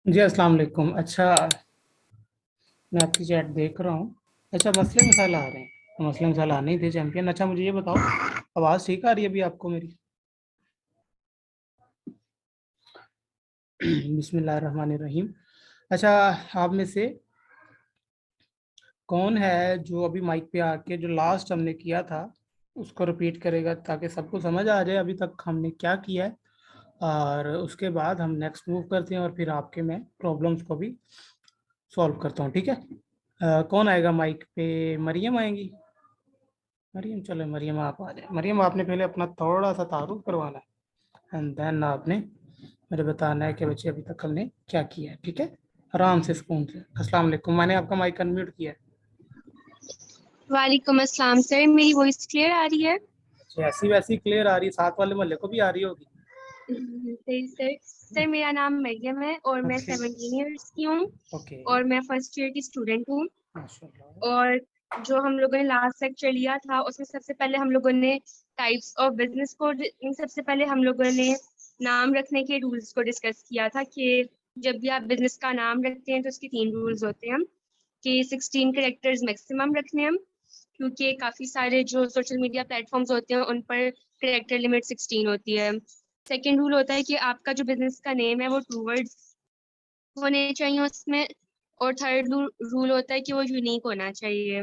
जी अस्सलाम वालेकुम। अच्छा, मैं आपकी चैट देख रहा हूँ। अच्छा, मसले मसाला आ रहे हैं। मसले मसाला आने ही थे चैंपियन। अच्छा, मुझे ये बताओ, आवाज़ ठीक आ रही है अभी आपको मेरी? बिस्मिल्लाहिर्रहमानिर्रहीम। अच्छा, आप में से कौन है जो अभी माइक पे आके जो लास्ट हमने किया था उसको रिपीट करेगा, ताकि सबको समझ आ जाए अभी तक हमने क्या किया है। और उसके बाद हम नेक्स्ट मूव करते हैं और फिर आपके मैं प्रॉब्लम्स को भी सॉल्व करता हूँ, ठीक है? कौन आएगा माइक पे? मरियम आएंगी? मरियम, चलो मरियम आप आ जाए। मरियम, आपने पहले अपना थोड़ा सा तारुफ करवाना है एंड देन आपने मुझे बताना है कि बच्चे अभी तक हमने क्या किया है, ठीक है? आराम से, सुकून से। अस्सलाम वालेकुम। मैंने आपका माइक अनम्यूट किया है। वालेकुम अस्सलाम सर, मेरी वॉइस क्लियर आ रही है? अच्छा, ऐसी वैसी क्लियर आ रही है, साथ वाले मोहल्ले को भी आ रही होगी। सही सर। सर मेरा नाम मरियम है और मैं ओके। 17 ईयर्स की हूँ ओके। और मैं फर्स्ट ईयर की स्टूडेंट हूँ। माशाल्लाह। और जो हम लोगों ने लास्ट लेक्चर लिया था उसमें सबसे पहले हम लोगों ने टाइप्स ऑफ बिजनेस को सबसे पहले हम लोगों ने नाम रखने के रूल्स को डिस्कस किया था कि जब भी आप बिजनेस का नाम रखते हैं तो उसके 3 रूल्स होते हैं कि 16 कैरेक्टर्स मैक्सिमम रखने हैं, क्योंकि काफी सारे जो सोशल मीडिया प्लेटफॉर्म्स होते हैं उन पर कैरेक्टर लिमिट 16 होती है। सेकेंड रूल होता है कि आपका जो बिजनेस का नेम है वो 2 वर्ड्स होने चाहिए उसमें। और थर्ड रूल होता है कि वो यूनिक होना चाहिए।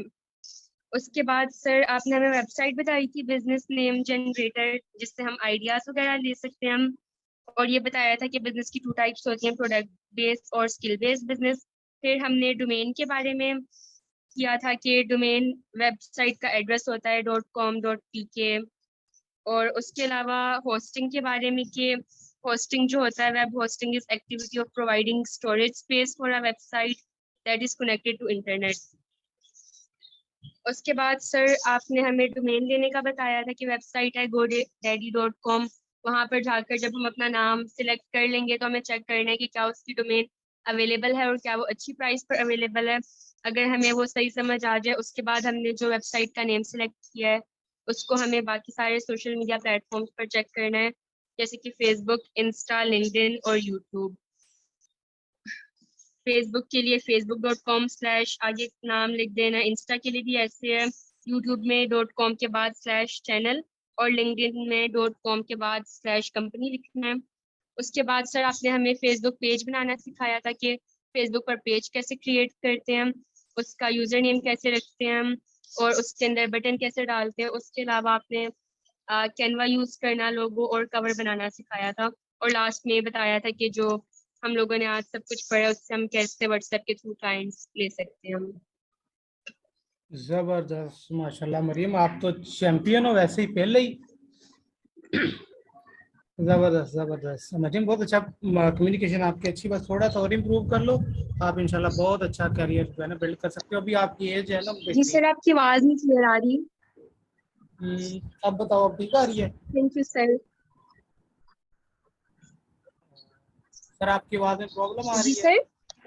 उसके बाद सर आपने हमें वेबसाइट बताई थी बिजनेस नेम जनरेटर, जिससे हम आइडियाज वगैरह ले सकते हैं हम। और ये बताया था कि बिजनेस की 2 टाइप्स होती हैं, प्रोडक्ट बेस्ड और स्किल बेस्ड बिजनेस। फिर हमने डोमेन के बारे में किया था कि डोमेन वेबसाइट का एड्रेस होता है .com.pk। और उसके अलावा होस्टिंग के बारे में कि होस्टिंग जो होता है, web hosting is activity of providing storage space for a website that is connected to internet. उसके बाद सर आपने हमें डोमेन लेने का बताया था कि वेबसाइट है GoDaddy.com। वहां पर जाकर जब हम अपना नाम सिलेक्ट कर लेंगे तो हमें चेक करना है कि क्या उसकी डोमेन अवेलेबल है और क्या वो अच्छी प्राइस पर अवेलेबल है। अगर हमें वो सही समझ आ जाए उसके बाद हमने जो वेबसाइट का नेम सिलेक्ट किया है उसको हमें बाकी सारे सोशल मीडिया प्लेटफॉर्म्स पर चेक करना है, जैसे कि फेसबुक, इंस्टा, लिंक्डइन और यूट्यूब। फेसबुक के लिए facebook.com/ आगे नाम लिख देना। इंस्टा के लिए भी ऐसे है, यूट्यूब में .com के बाद /चैनल और लिंक्डइन में .com के बाद /कंपनी लिखना है। उसके बाद सर आपने हमें फेसबुक पेज बनाना सिखाया था कि फेसबुक पर पेज कैसे क्रिएट करते हैं, उसका यूजर नेम कैसे रखते हैं हम, और उसके अंदर बटन कैसे डालते हैं। उसके अलावा आपने कैनवा यूज करना, लोगो और कवर बनाना सिखाया था। और लास्ट में ये बताया था कि जो हम लोगों ने आज सब कुछ पढ़ा उससे हम कैसे व्हाट्सएप के थ्रू क्लाइंट्स ले सकते हैं हम। जबरदस्त, माशाल्लाह मरियम, आप तो चैंपियन हो वैसे ही पहले ही। जबरदस्त जबरदस्त मरियम, बहुत अच्छा। कम्युनिकेशन आपकी अच्छी, बस थोड़ा सा और इम्प्रूव कर लो। आप इंशाल्लाह बहुत अच्छा करियर जो है ना बिल्ड कर सकते हो। अभी आपकी एज है ना जी बेहतरीन। सर, आपकी आवाज नहीं क्लियर आ रही। अब बताओ, अब ठीक आ रही है? Thank you sir. सर, आपकी आवाज में प्रॉब्लम आ जी रही है?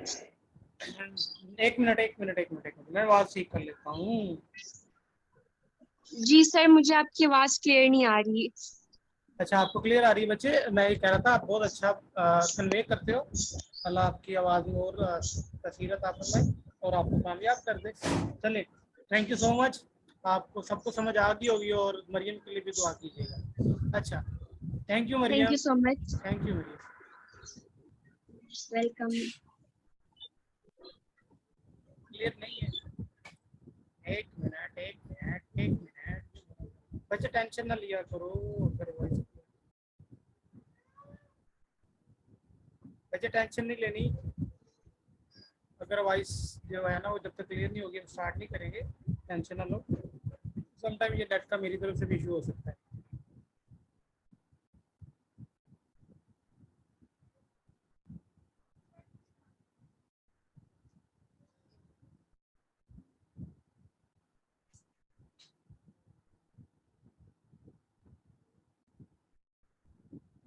सर। एक मिनट, एक मिनट, एक मिनट, एक मिनट, मैं आवाज ठीक कर लेता हूँ। जी सर, मुझे आपकी आवाज क्लियर नहीं आ रही। अच्छा, आपको क्लियर आ रही है बच्चे? मैं ये कह रहा था, आप बहुत अच्छा कन्वे करते हो। अल्लाह आपकी आवाज़ में और बसीरत आप फरमाए और आपको कामयाब कर दे। चलिए, थैंक यू सो मच। आपको सबको समझ आ गई होगी और मरियम के लिए भी दुआ कीजिएगा। अच्छा, thank you thank Mariam. You so much. Thank you Mariam. Welcome. Clear नहीं है? एक मिनट, एक मिनट, एक मिनट। बच्चे टेंशन ना लिया करो। अगर बच्चे टेंशन नहीं लेनी। अदरवाइज जो है ना वो जब तक क्लियर नहीं होगी हम स्टार्ट नहीं करेंगे। टेंशन ना लो। समटाइम ये नेट का मेरी तरफ से भी इशू हो सकता है।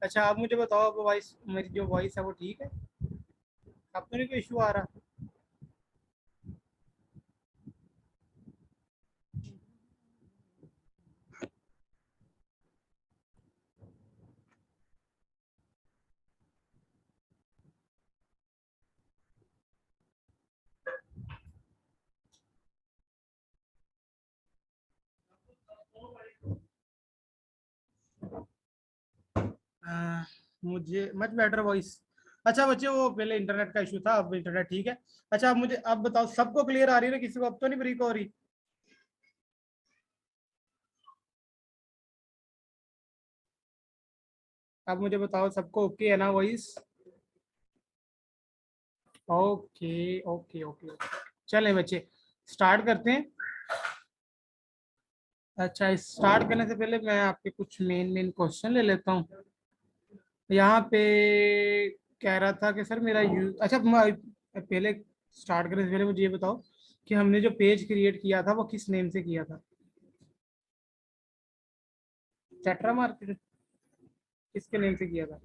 अच्छा, आप मुझे बताओ, अब वॉइस, मेरी जो वॉइस है वो ठीक है? आपको नहीं कोई इशू आ रहा? मुझे मच बेटर वॉइस। अच्छा बच्चे, वो पहले इंटरनेट का इशू था, अब इंटरनेट ठीक है। अच्छा अब मुझे अब बताओ, सबको क्लियर आ रही है ना? किसी को अब तो नहीं ब्रेक हो रही? अब मुझे बताओ, सबको ओके है ना voice? Okay okay okay okay. चलें बच्चे, स्टार्ट करते हैं। अच्छा, स्टार्ट करने से पहले मैं आपके कुछ मेन मेन क्वेश्चन ले लेता हूँ। यहाँ पे कह रहा था कि सर मेरा अच्छा पहले स्टार्ट करने से पहले मुझे ये बताओ कि हमने जो पेज क्रिएट किया था वो किस नेम से किया था? Tetra market? किसके नेम से किया था?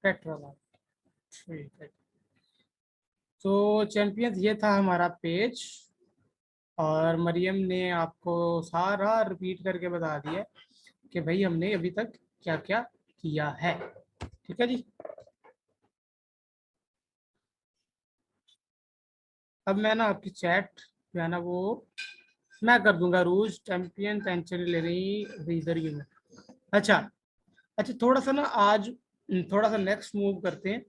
टेट्रा मार्केट, ठीक है। तो चैंपियंस, ये था हमारा पेज, और मरियम ने आपको सारा रिपीट करके बता दिया कि भाई हमने अभी तक क्या क्या किया है। ठीक है जी। अब मैं ना आपकी चैट जो है ना वो मैं कर दूंगा, रूज चैंपियन सेंचुरी ले रही रीजर यूनिट। अच्छा। अच्छा थोड़ा सा ना आज थोड़ा सा नेक्स्ट मूव करते हैं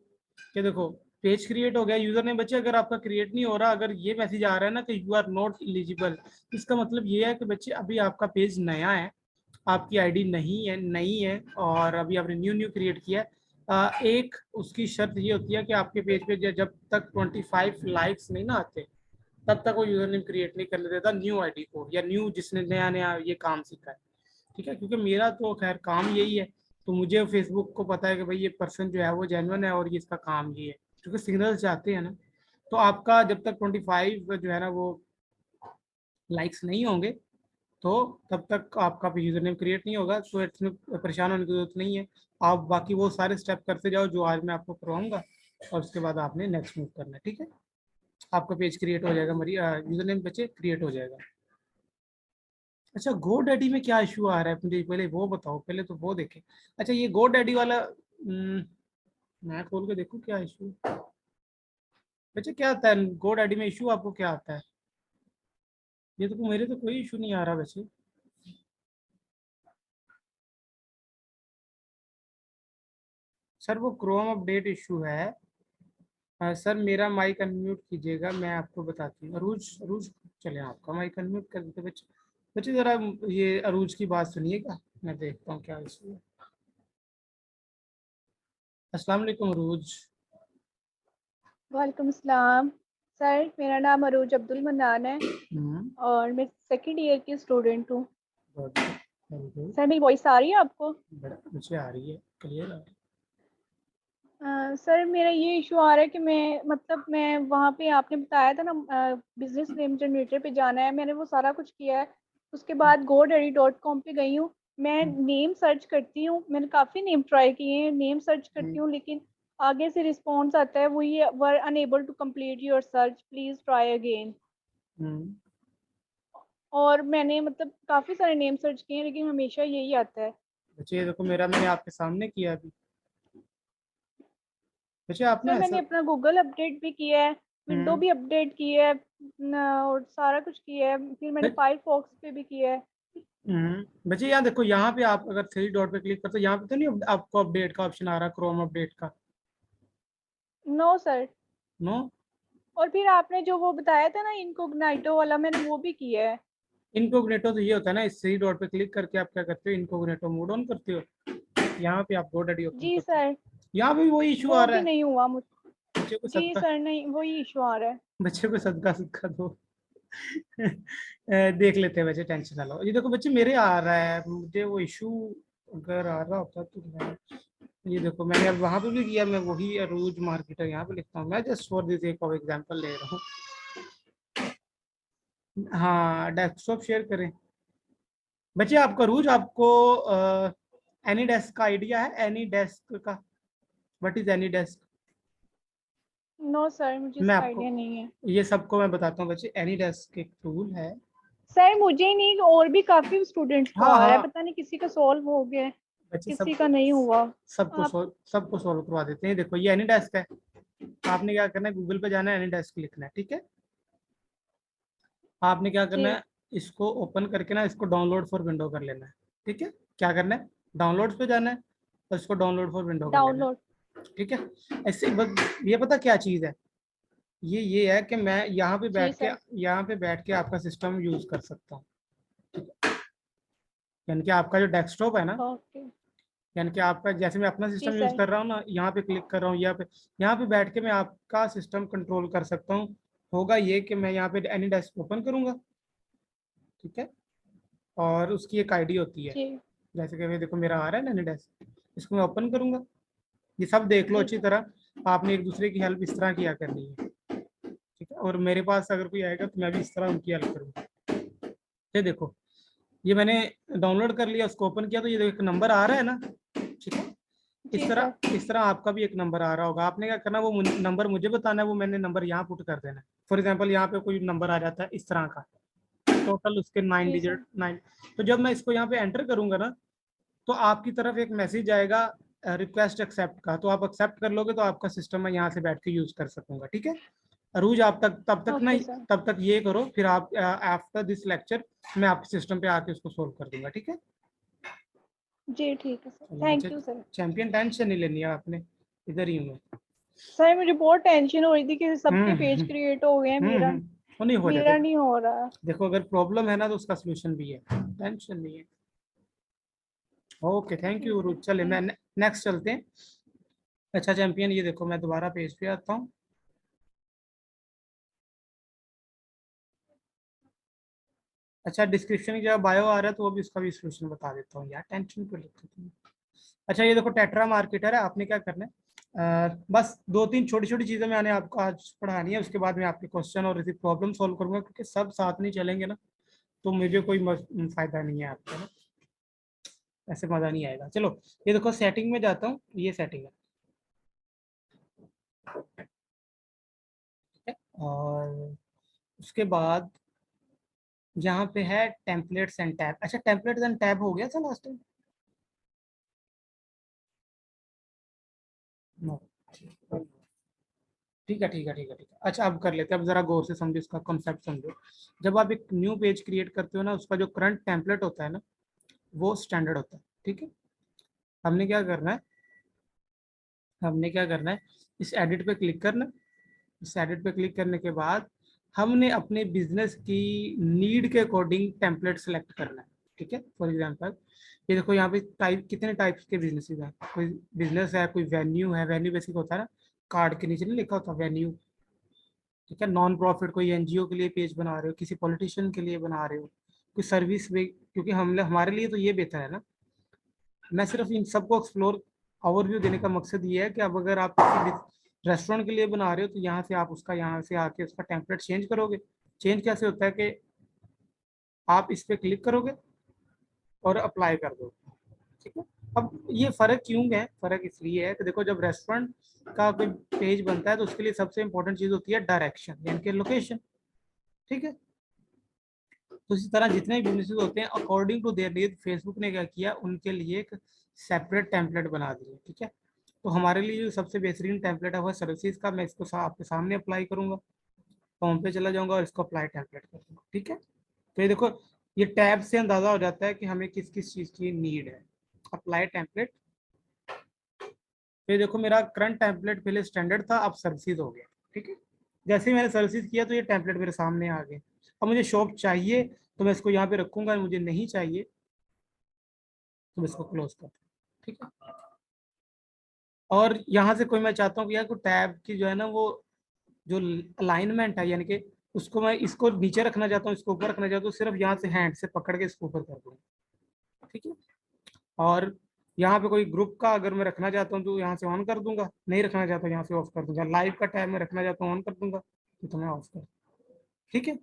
कि देखो, पेज क्रिएट हो गया, यूजर ने बच्चे अगर आपका क्रिएट नहीं हो रहा, अगर ये मैसेज आ रहा है ना कि यू आर नॉट एलिजिबल, इसका मतलब ये है कि बच्चे अभी आपका पेज नया है, आपकी आईडी नहीं है और अभी आपने न्यू न्यू क्रिएट किया है। एक उसकी शर्त ये होती है कि आपके पेज पे जब तक 25 लाइक्स नहीं ना आते, तब तक वो यूजर नेम क्रिएट नहीं करने देता न्यू आईडी को, या न्यू जिसने नया नया ये काम सीखा है। ठीक है, क्योंकि मेरा तो खैर काम यही है, तो मुझे फेसबुक को पता है कि भाई ये पर्सन जो है वो जेन्युइन है और ये इसका काम ये है, क्योंकि सिग्नल चाहते हैं ना। तो आपका जब तक 25 जो है ना वो लाइक्स नहीं होंगे, तो तब तक आपका यूजर नेम क्रिएट नहीं होगा। तो इसमें परेशान होने की जरूरत नहीं है। आप बाकी वो सारे स्टेप करते जाओ जो आज मैं आपको करवाऊंगा, और उसके बाद आपने नेक्स्ट मूव करना है। ठीक है, आपका पेज क्रिएट हो जाएगा, मेरी यूजर नेम बच्चे क्रिएट हो जाएगा। अच्छा, गो डैडी में क्या इशू आ रहा है मुझे पहले वो बताओ, पहले तो वो देखें। अच्छा ये गो डैडी वाला मैं खोल के देखूं क्या इशू। अच्छा क्या आता है गो डैडी में इशू, आपको क्या आता है? ये तो मेरे तो कोई इशू नहीं आ रहा वैसे। सर वो क्रोम अपडेट इशू है। सर मेरा माइक अनम्यूट कीजिएगा, मैं आपको बताती हूँ। अरूज, अरूज, चले आपका माइक अनम्यूट कर देते बच्चे। बच्चे जरा ये अरूज की बात सुनिएगा, मैं देखता हूँ क्या इशू है। अस्सलाम वालेकुम अरूज। वालेकुम सलाम। सर मेरा नाम अरूज अब्दुल मन्नान है हम्म, और मैं सेकंड ईयर की स्टूडेंट हूँ। बहुत वेरी गुड। सर मेरी वॉइस आ रही है आपको? बड़ा मुझे आ रही है, क्लियर आ रही सर मेरा ये इशू आ रहा है कि मैं वहाँ पे आपने बताया था ना बिजनेस नेम जनरेटर पे जाना है, मैंने वो सारा कुछ किया है। उसके बाद godaddy.com पे गई हूँ। मैं है। नेम सर्च करती हूँ, मैंने काफ़ी नेम ट्राई किए हैं, नेम सर्च करती हूँ, लेकिन आगे से रिस्पॉन्स आता है वो ये we're unable to complete your search, please try again. Hmm, और मैंने काफी सारे नेम सर्च किए हैं लेकिन हमेशा यही आता है। बच्चे ये देखो, मेरा मैंने आपके सामने किया अभी। बच्चे आप ना सर मैंने ऐसा अपना गूगल अपडेट भी किया है, विंडो हम्म भी अपडेट की है और सारा कुछ किया है, फिर मैंने फायरफॉक्स पे भी किया है। बच्चे यहाँ देखो, यहाँ पे आप अगर थ्री डॉट पे क्लिक करते हो, यहाँ पे तो नहीं आपको अपडेट का ऑप्शन आ रहा, क्रोम अपडेट का? No sir. नो। और फिर आपने जो वो बताया था ना इनकोग्नाइटो वाला, मैंने वो भी किया है। इनकोग्नेटो तो ये होता है ना, इस थ्री डॉट पे क्लिक करके आप क्या करते हो, इनकोग्नेटो मोड ऑन करते हो, यहाँ पे आप GoDaddy ओपन जी करते हो। सर। यहाँ पे भी वही इशू आ वो रहा भी है। नहीं हुआ मुझ बच्चे को जी सदका, सर, नहीं वही इशू आ रहा है। बच्चे को सदका सदका दो। देख लेते हैं बच्चे, टेंशन ना लो। ये देखो बच्चे, मेरे आ रहा है, मुझे वो इशू अगर आ रहा होता तो मैं ये देखो, मैंने अब वहां पे भी किया, मैं वही अरूज मार्केटर यहाँ पे लिखता हूँ, मैं जस्ट फॉर दिस एक ऑफ एग्जांपल ले रहा हूँ। हाँ डेस्कटॉप शेयर करें। बच्चे आपका अरूज, आपको एनी डेस्क का आइडिया है? एनी डेस्क का, what is AnyDesk? No sir, मुझे मैं इसका आपको आइडिया नहीं है। ये सबको मैं बताता हूँ बच्चे, एनी डेस्क एक टूल है। सर मुझे ही नहीं, और भी काफी स्टूडेंट्स को हाँ आ रहा है, हाँ पता नहीं किसी का सॉल्व हो गया है, बच्चे, किसी का नहीं हुआ। आप सबको सॉल्व करवा देते हैं। देखो ये एनी डेस्क है, आपने क्या करना है, गूगल पे जाना है, एनी डेस्क लिखना है, ठीक है। आपने क्या करना जी है, इसको ओपन करके ना इसको डाउनलोड फॉर विंडो कर लेना है। ठीक है, क्या करना है, डाउनलोड्स पे जाना है और इसको डाउनलोड फॉर विंडो कर लेना डाउनलोड। है। ठीक है, ऐसे ये पता क्या चीज़ है, ये है कि मैं यहाँ पे जी बैठ के सर। आपका सिस्टम यूज कर सकता हूँ। यानी कि आपका जो डेस्कटॉप है ना, ओके। यानी कि आपका जैसे मैं अपना जी सिस्टम यूज सर। कर रहा हूँ ना, यहाँ पे क्लिक कर रहा हूँ, यहाँ पे बैठ के मैं आपका सिस्टम कंट्रोल कर सकता हूँ। होगा ये कि मैं यहाँ पे एनी डेस्क ओपन करूंगा। ठीक है, और उसकी एक आईडी होती है, जी। जैसे कि देखो मेरा आ रहा है ना एनी डेस्क, इसको मैं ओपन करूंगा। ये सब देख लो जी अच्छी सर। तरह, आपने एक दूसरे की हेल्प इस तरह किया करनी है। ठीक है, और मेरे पास अगर कोई आएगा तो मैं भी इस तरह उनकी हेल्प करूंगा। ये देखो, ये मैंने डाउनलोड कर लिया, उसको ओपन किया तो ये देखो एक नंबर आ रहा है ना। ठीक है, जी सर। इस तरह आपका भी एक नंबर आ रहा होगा। आपने क्या करना है, वो नंबर मुझे बताना है, वो मैंने नंबर यहाँ पुट कर देना है। फॉर एग्जांपल यहाँ पे कोई नंबर आ जाता है इस तरह का, टोटल उसके 9 जी सर। डिजिट 9। तो जब मैं इसको यहाँ पे एंटर करूंगा ना, तो आपकी तरफ एक मैसेज आएगा रिक्वेस्ट एक्सेप्ट का, तो आप एक्सेप्ट कर लोगे तो आपका सिस्टम मैं यहाँ से बैठ के यूज कर सकूंगा। ठीक है, रूज आप तब तक ना, ओके सर। तब तक ये करो, फिर आप आफ्टर दिस लेक्चर मैं आपके सिस्टम पे आके उसको सोल्व कर दूंगा। ठीक है, जी ठीक है सर, चलो अच्छा, thank you sir. Champion tension नहीं लेनी है आपने, इधर ही हूँ मैं। सर मुझे बहुत टेंशन हो रही थी कि सबके पेज हम्म क्रिएट हो गए हैं, मेरा वो नहीं हो जाता। मेरा नहीं हो रहा। देखो अगर प्रॉब्लम है ना तो उसका सोल्यूशन भी है, टेंशन नहीं है। ओके, थैंक यू ठीक है, रूज। चले मैं थैंक। नेक्स्ट चलते हैं। अच्छा चैंपियन, ये देखो मैं दोबारा पेज पे आता हूँ। अच्छा, डिस्क्रिप्शन की जगह बायो आ रहा है तो वो भी, उसका भी सोल्यूशन बता देता हूँ यार, टेंशन क्यों लेते तुम। अच्छा ये देखो टेट्रा मार्केटर है, आपने क्या करना है, बस दो तीन छोटी छोटी चीजें मैंने आपको आज पढ़ानी है, उसके बाद मैं आपके क्वेश्चन और प्रॉब्लम सॉल्व करूंगा, क्योंकि सब साथ नहीं चलेंगे ना तो मुझे कोई फायदा नहीं है आपका ना, ऐसे मजा नहीं आएगा। चलो ये देखो सेटिंग में जाता हूँ, ये सेटिंग है। ठीक है, और उसके बाद यहाँ पे है टेम्पलेट्स एंड टैब। अच्छा टेम्पलेट्स एंड टैब हो गया था लास्ट टाइम। नो, ठीक है ठीक है ठीक है ठीक है। अच्छा अब कर लेते हैं, अब जरा गौर से समझो, इसका कॉन्सेप्ट समझो। जब आप एक न्यू पेज क्रिएट करते हो ना, उसका जो करंट टेम्पलेट होता है ना, वो स्टैंडर्ड होता है। ठीक है, हमने क्या करना है, हमने क्या करना है, इस एडिट पे क्लिक करना। इस एडिट पे क्लिक करने के बाद हमने अपने बिजनेस की नीड के अकॉर्डिंग टेम्पलेट सेलेक्ट करना है। ठीक है, फॉर एग्जांपल ये देखो यहाँ पे टाइप, कितने टाइप्स के बिजनेसेस हैं। कोई बिजनेस है, कोई वेन्यू है, वेन्यू बेसिक होता है ना, कार्ड के नीचे नहीं लिखा होता वेन्यू। ठीक है, नॉन प्रॉफिट, कोई एनजीओ के लिए पेज बना रहे हो, किसी पॉलिटिशियन के लिए बना रहे हो, कोई सर्विस भी, क्योंकि हम हमारे लिए तो ये बेहतर है ना। मैं सिर्फ इन सबको एक्सप्लोर ओवरव्यू देने का मकसद ये है कि अब अगर आप किसी रेस्टोरेंट के लिए बना रहे हो तो यहाँ से आप उसका, यहाँ से आके उसका टेम्पलेट चेंज करोगे। चेंज कैसे होता है कि आप इस पे क्लिक करोगे और अप्लाई कर दोगे। ठीक है, अब ये फर्क क्यों है, फर्क इसलिए है कि देखो जब रेस्टोरेंट का कोई पेज बनता है तो उसके लिए सबसे इंपॉर्टेंट चीज होती है डायरेक्शन, यानी कि लोकेशन। ठीक है, तो इसी तरह जितने भी बिजनेसेस होते हैं according to their need, Facebook ने क्या किया, उनके लिए एक सेपरेट टेम्पलेट बना दिए। ठीक है, तो हमारे लिए जो सबसे बेहतरीन टेम्पलेट है वो सर्विसेज का, मैं इसको आपके सामने अप्लाई करूंगा, होम पे चला जाऊंगा और इसको अप्लाई टेम्पलेट कर दूंगा। ठीक है, तो ये देखो, ये टैब से अंदाजा हो जाता है कि हमें किस किस चीज़ की नीड है। अप्लाई टेम्पलेट, तो ये देखो मेरा करंट टेम्पलेट पहले स्टैंडर्ड था, अब सर्विसेज हो गया। ठीक है, जैसे ही मैंने सर्विसेज किया तो ये टेम्पलेट मेरे सामने आ गए। अब मुझे शॉप चाहिए तो मैं इसको यहाँ पे रखूंगा, मुझे नहीं चाहिए तो मैं इसको क्लोज कर दूँ। ठीक है, और यहाँ से कोई मैं चाहता हूँ कि यार कोई टैब की जो है ना, वो जो अलाइनमेंट है, यानी कि उसको मैं इसको नीचे रखना चाहता हूँ, इसको ऊपर रखना चाहता हूँ, सिर्फ यहाँ से हैंड से पकड़ के इसको ऊपर कर दूँगा। ठीक है, और यहाँ पे कोई ग्रुप का अगर मैं रखना चाहता हूँ तो यहाँ से ऑन कर दूंगा, नहीं रखना चाहता यहाँ से ऑफ कर दूंगा। लाइव का टैब में रखना चाहता हूँ ऑन कर दूंगा, तो मैं ऑफ कर। ठीक है,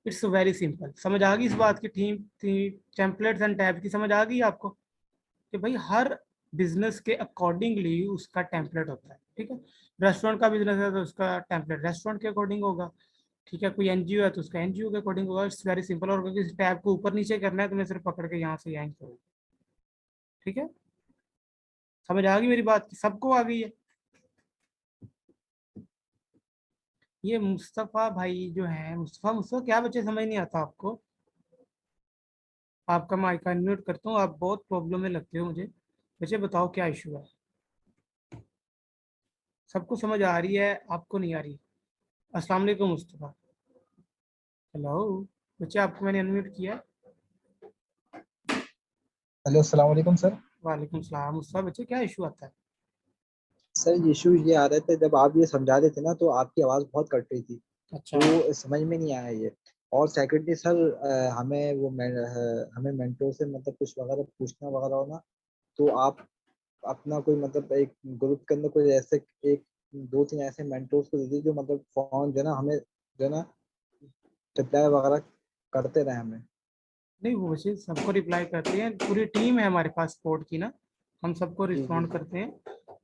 इट्स वेरी सिंपल। समझ आ गई इस बात की, थीम थी टेम्पलेट्स एंड टैब की समझ आ गई आपको, कि भाई हर बिजनेस के अकॉर्डिंगली उसका टेम्पलेट होता है। ठीक है, रेस्टोरेंट का बिजनेस है तो उसका टेम्पलेट रेस्टोरेंट के अकॉर्डिंग होगा। ठीक है, कोई एनजीओ है तो उसका एनजीओ के अकॉर्डिंग होगा। इट्स वेरी सिंपल, और अगर किसी टैब को ऊपर नीचे करना है तो मैं सिर्फ पकड़ के यहाँ से यहाँ करूँगा। ठीक है, समझ आ गई मेरी बात की, सबको आ गई है। ये मुस्तफ़ा भाई जो है, मुस्तफ़ा मुस्तफ़ा क्या बच्चे, समझ नहीं आता आपको। आपका माइक अनम्यूट करता हूँ, आप बहुत प्रॉब्लम में लगते हो मुझे। बच्चे बताओ क्या इशू है? सबको समझ आ रही है, आपको नहीं आ रही? अस्सलाम वालेकुम मुस्तफ़ा। हेलो बच्चे, आपको मैंने अनम्यूट किया। हेलो अस्सलाम वालेकुम सर। वालेकुम सलाम मुस्तफ़ा। बच्चे क्या इशू आता है? सर इशू ये आ रहे थे, जब आप ये समझा रहे थे ना तो आपकी आवाज़ बहुत कट रही थी, अच्छा। तो समझ में नहीं आया ये। और सेकेंडली सर, हमें मेंटोर से मतलब कुछ वगैरह पूछना वगैरह हो ना, तो आप अपना कोई मतलब एक ग्रुप के अंदर कोई ऐसे एक दो तीन ऐसे मेंटोर्स को दे दीजिए जो मतलब फोन जो है ना हमें जो है ना रिप्लाई वगैरह करते रहे हमें। नहीं, वो बच्चे सबको रिप्लाई करते हैं, पूरी टीम है हमारे पास सपोर्ट की ना, हम सबको जी जी रिस्पॉन्ड जी। करते हैं।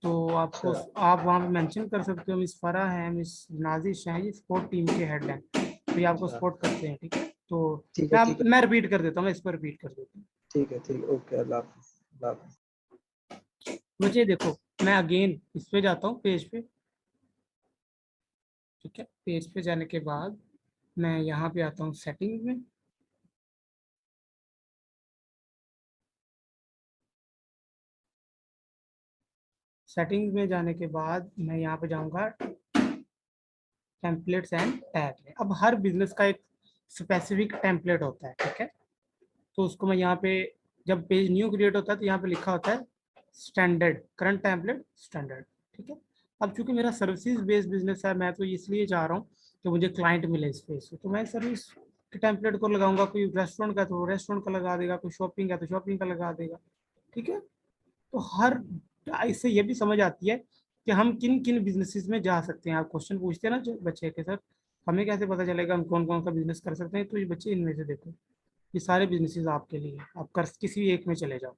तो आपको, अच्छा। आप वहाँ पे मेंशन कर सकते हो, मिस फरा है, मिस नाजिश है, ये सपोर्ट टीम के हेड हैं, तो ये आपको अच्छा। सपोर्ट करते हैं। ठीक है, तो ठीक है ठीक है। मैं रिपीट कर देता हूँ, मैं इस पर रिपीट कर देता हूँ। ठीक है ठीक है, ओके, अल्लाह हाफिज़, अल्लाह हाफिज़। बच्चे देखो, मैं अगेन इस पे जाता हूँ, पेज पे। ठीक है, पेज पे जाने के बाद मैं यहाँ पे आता हूँ सेटिंग में। सेटिंग्स में जाने के बाद मैं यहाँ पे जाऊँगा टेम्पलेट्स एंड टैग में। अब हर बिजनेस का एक स्पेसिफिक टेम्पलेट होता है, ठीक है, तो उसको मैं यहाँ पे, जब पेज न्यू क्रिएट होता है तो यहाँ पे लिखा होता है स्टैंडर्ड, करंट टेम्पलेट स्टैंडर्ड। ठीक है, अब चूंकि मेरा सर्विसेज बेस्ड बिजनेस है, मैं तो इसलिए चाह रहा हूँ कि मुझे क्लाइंट मिले इस पेज से, तो मैं सर्विस के टेम्पलेट को लगाऊंगा। कोई रेस्टोरेंट का तो रेस्टोरेंट का लगा देगा, कोई शॉपिंग का तो शॉपिंग का लगा देगा। ठीक है, तो हर, इससे ये भी समझ आती है कि हम किन किन बिजनेसेस में जा सकते हैं। आप क्वेश्चन पूछते हैं ना जो बच्चे के, सर हमें कैसे पता चलेगा हम कौन कौन सा बिजनेस कर सकते हैं, तो ये बच्चे इनमें से देखो, ये सारे बिजनेसेस आपके लिए हैं। आप कर किसी भी एक में चले जाओ।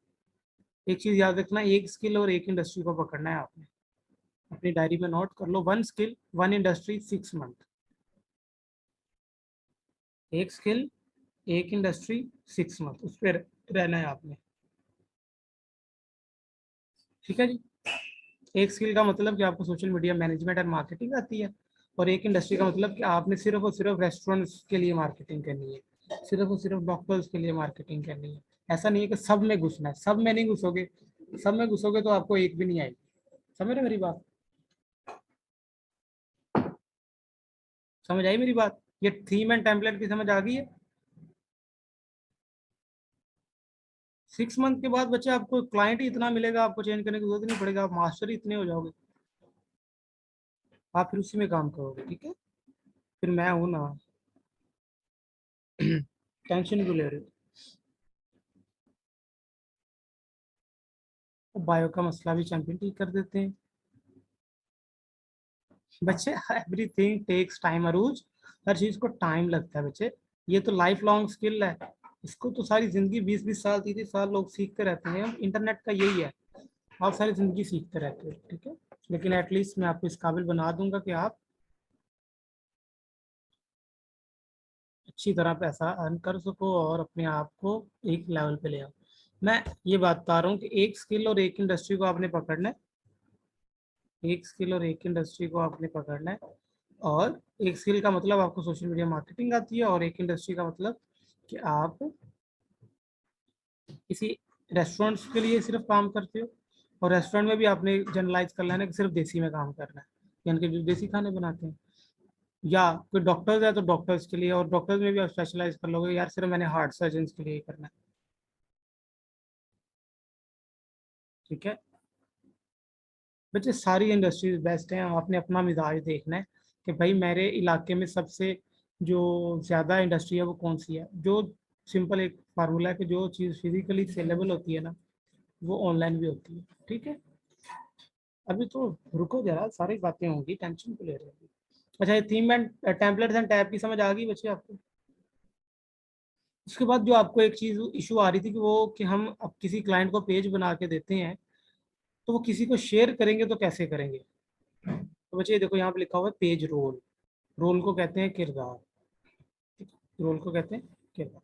एक चीज याद रखना, एक स्किल और एक इंडस्ट्री को पकड़ना है आपने। अपनी डायरी में नोट कर लो, 1 स्किल 1 इंडस्ट्री 6 मंथ। एक स्किल, एक इंडस्ट्री, 6 मंथ, उस पर रहना है आपने। ठीक है जी। एक स्किल का मतलब कि आपको सोशल मीडिया मैनेजमेंट और मार्केटिंग आती है, और एक इंडस्ट्री का मतलब कि आपने सिर्फ और सिर्फ रेस्टोरेंट्स के लिए मार्केटिंग करनी है, सिर्फ और सिर्फ डॉक्टर्स के लिए मार्केटिंग करनी है। ऐसा नहीं है कि सब में घुसना है, सब में नहीं घुसोगे। सब में घुसोगे तो आपको एक भी नहीं आएगी। समझ रहे मेरी बात? समझ आई मेरी बात? ये थीम एंड टेम्पलेट की समझ आ गई है? 6 मंथ के बाद बच्चे आपको क्लाइंट ही इतना मिलेगा, आपको चेंज करने की जरूरत नहीं पड़ेगा, आप मास्टर ही इतने हो जाओगे, आप फिर उसी में काम करोगे। ठीक है, फिर मैं हूं ना, टेंशन क्यों ले रहे हो? बायो का मसला भी चैंपियन ठीक कर देते हैं बच्चे। एवरीथिंग टेक्स टाइम अरूज, हर चीज को टाइम लगता है बच्चे। ये तो लाइफ लॉन्ग स्किल है, इसको तो सारी जिंदगी 20-20 साल 30-30 साल लोग सीखते रहते हैं। इंटरनेट का यही है, आप सारी जिंदगी सीखते रहते हो। ठीक है, लेकिन एटलीस्ट मैं आपको इस काबिल बना दूंगा कि आप अच्छी तरह पैसा अर्न कर सको और अपने आप को एक लेवल पे ले आओ। मैं ये बात बता रहा हूँ कि एक स्किल और एक इंडस्ट्री को आपने पकड़ना है, एक स्किल और एक इंडस्ट्री को आपने पकड़ना है। और एक स्किल का मतलब आपको सोशल मीडिया मार्केटिंग आती है, और एक इंडस्ट्री का मतलब कि आप किसी रेस्टोरेंट्स के लिए सिर्फ काम करते हो, और रेस्टोरेंट में भी आपने जनरलाइज कर लेना कि सिर्फ देसी में काम करना है, यानी कि जो देसी खाने बनाते हैं। या कोई डॉक्टर्स है तो डॉक्टर्स के लिए, और डॉक्टर्स में भी आप स्पेशलाइज कर लोगे, यार सिर्फ मैंने हार्ट सर्जन के लिए ही करना है। ठीक है बच्चे, सारी इंडस्ट्रीज बेस्ट हैं, आपने अपना मिजाज देखना है कि भाई मेरे इलाके में सबसे जो ज़्यादा इंडस्ट्री है वो कौन सी है। जो सिंपल एक फार्मूला है कि जो चीज़ फिजिकली सेलेबल होती है ना, वो ऑनलाइन भी होती है। ठीक है, अभी तो रुको जरा, सारी बातें होंगी, टेंशन क्यों ले रहे हो? अच्छा, ये theme and templates and tab की समझ आ गई बच्चे आपको? उसके बाद जो आपको एक चीज़ इशू आ रही थी कि वो, कि हम अब किसी क्लाइंट को पेज बना के देते हैं, तो वो किसी को शेयर करेंगे तो कैसे करेंगे? तो बच्चे देखो, यहाँ पे लिखा हुआ है पेज रोल। रोल को कहते हैं किरदार। ठीक है, रोल को कहते हैं किरदार।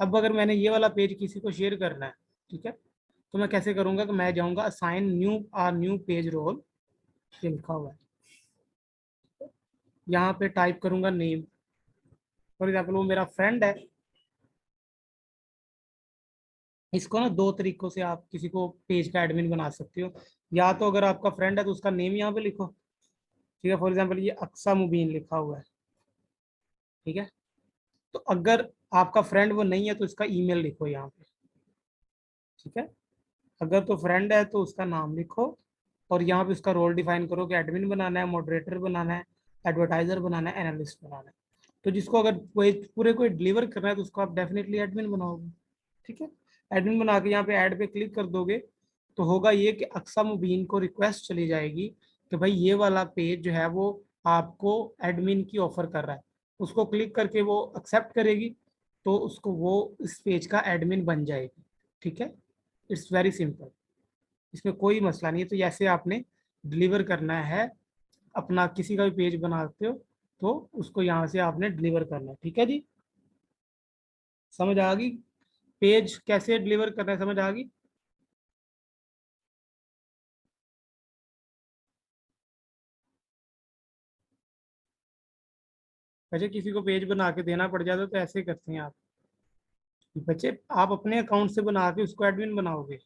अब अगर मैंने ये वाला पेज किसी को शेयर करना है, ठीक है, तो मैं कैसे करूंगा कि मैं जाऊंगा असाइन न्यू पेज रोल, ये लिखा हुआ है, यहाँ पे टाइप करूंगा नेम। फॉर एग्जाम्पल वो मेरा फ्रेंड है, इसको ना दो तरीकों से आप किसी को पेज का एडमिन बना सकते हो। या तो अगर आपका फ्रेंड है तो उसका नेम यहाँ पे लिखो, ठीक है, फॉर एग्जाम्पल ये अक्सा मुबीन लिखा हुआ है, ठीक है। तो अगर आपका फ्रेंड वो नहीं है तो इसका ईमेल लिखो यहाँ पे, ठीक है। अगर तो फ्रेंड है तो उसका नाम लिखो, और यहाँ पे उसका रोल डिफाइन करो कि एडमिन बनाना है, मॉडरेटर बनाना है, एडवर्टाइजर बनाना है, एनालिस्ट बनाना है। तो जिसको अगर कोई पूरे कोई डिलीवर करना है तो उसको आप डेफिनेटली एडमिन बनाओगे, ठीक है। एडमिन बना के यहाँ पे ऐड पे क्लिक कर दोगे तो होगा ये कि अक्सा मुबीन को रिक्वेस्ट चली जाएगी कि भाई ये वाला पेज जो है वो आपको एडमिन की ऑफर कर रहा है। उसको क्लिक करके वो एक्सेप्ट करेगी तो उसको वो इस पेज का एडमिन बन जाएगी, ठीक है। इट्स वेरी सिंपल, इसमें कोई मसला नहीं है। तो जैसे आपने डिलीवर करना है, अपना किसी का भी पेज बनाते हो तो उसको यहाँ से आपने डिलीवर करना है, ठीक है जी। समझ आ गई पेज कैसे डिलीवर करना है, समझ आ गई। वैसे किसी को पेज बना के देना पड़ जाता तो ऐसे करते हैं आप बच्चे, आप अपने अकाउंट से बना के उसको एडमिन बनाओगे।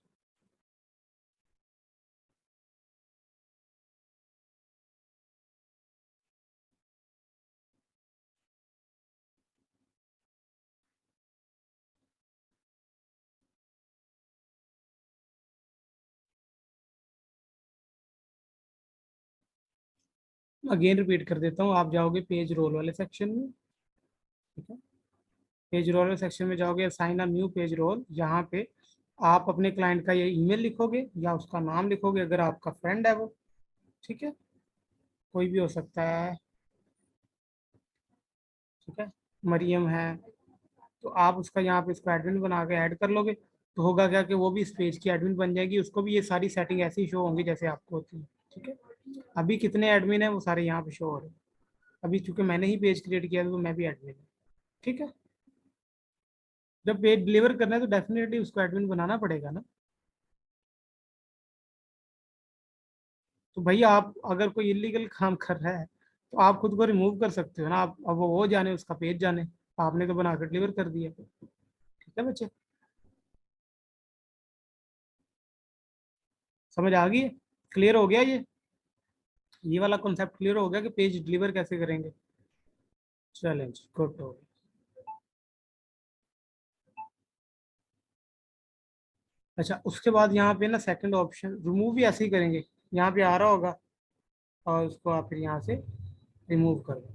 अगेन रिपीट कर देता हूँ, आप जाओगे पेज रोल वाले सेक्शन में, ठीक है। पेज रोल वाले सेक्शन में जाओगे, sign a new page role, यहाँ पे आप अपने क्लाइंट का ये ईमेल लिखोगे या उसका नाम लिखोगे अगर आपका फ्रेंड है वो, ठीक है, कोई भी हो सकता है, ठीक है। मरियम है तो आप उसका यहाँ पे इसको एडमिन बना के ऐड कर लोगे तो होगा क्या कि वो भी इस पेज की एडमिन बन जाएगी, उसको भी ये सारी सेटिंग ऐसे ही शो होंगी जैसे आपको होती है, ठीक है। अभी कितने एडमिन है वो सारे यहाँ पे शो हो रहे हैं। अभी चूंकि मैंने ही पेज क्रिएट किया था तो मैं भी एडमिन हूँ, ठीक है। जब पेज डिलीवर करना है तो डेफिनेटली उसको एडमिन बनाना पड़ेगा ना। तो भैया आप अगर कोई इलीगल काम कर रहा है तो आप खुद को रिमूव कर सकते हो ना, आप अब वो जाने उसका पेज जाने, आपने तो बनाकर डिलीवर कर दिया, ठीक है बच्चे। समझ आ गई, क्लियर हो गया ये वाला कॉन्सेप्ट क्लियर हो गया कि पेज डिलीवर कैसे करेंगे। चैलेंज गुड हो गया। अच्छा उसके बाद यहाँ पे ना सेकंड ऑप्शन रिमूव भी ऐसे ही करेंगे, यहाँ पे आ रहा होगा और उसको आप फिर यहाँ से रिमूव कर दो।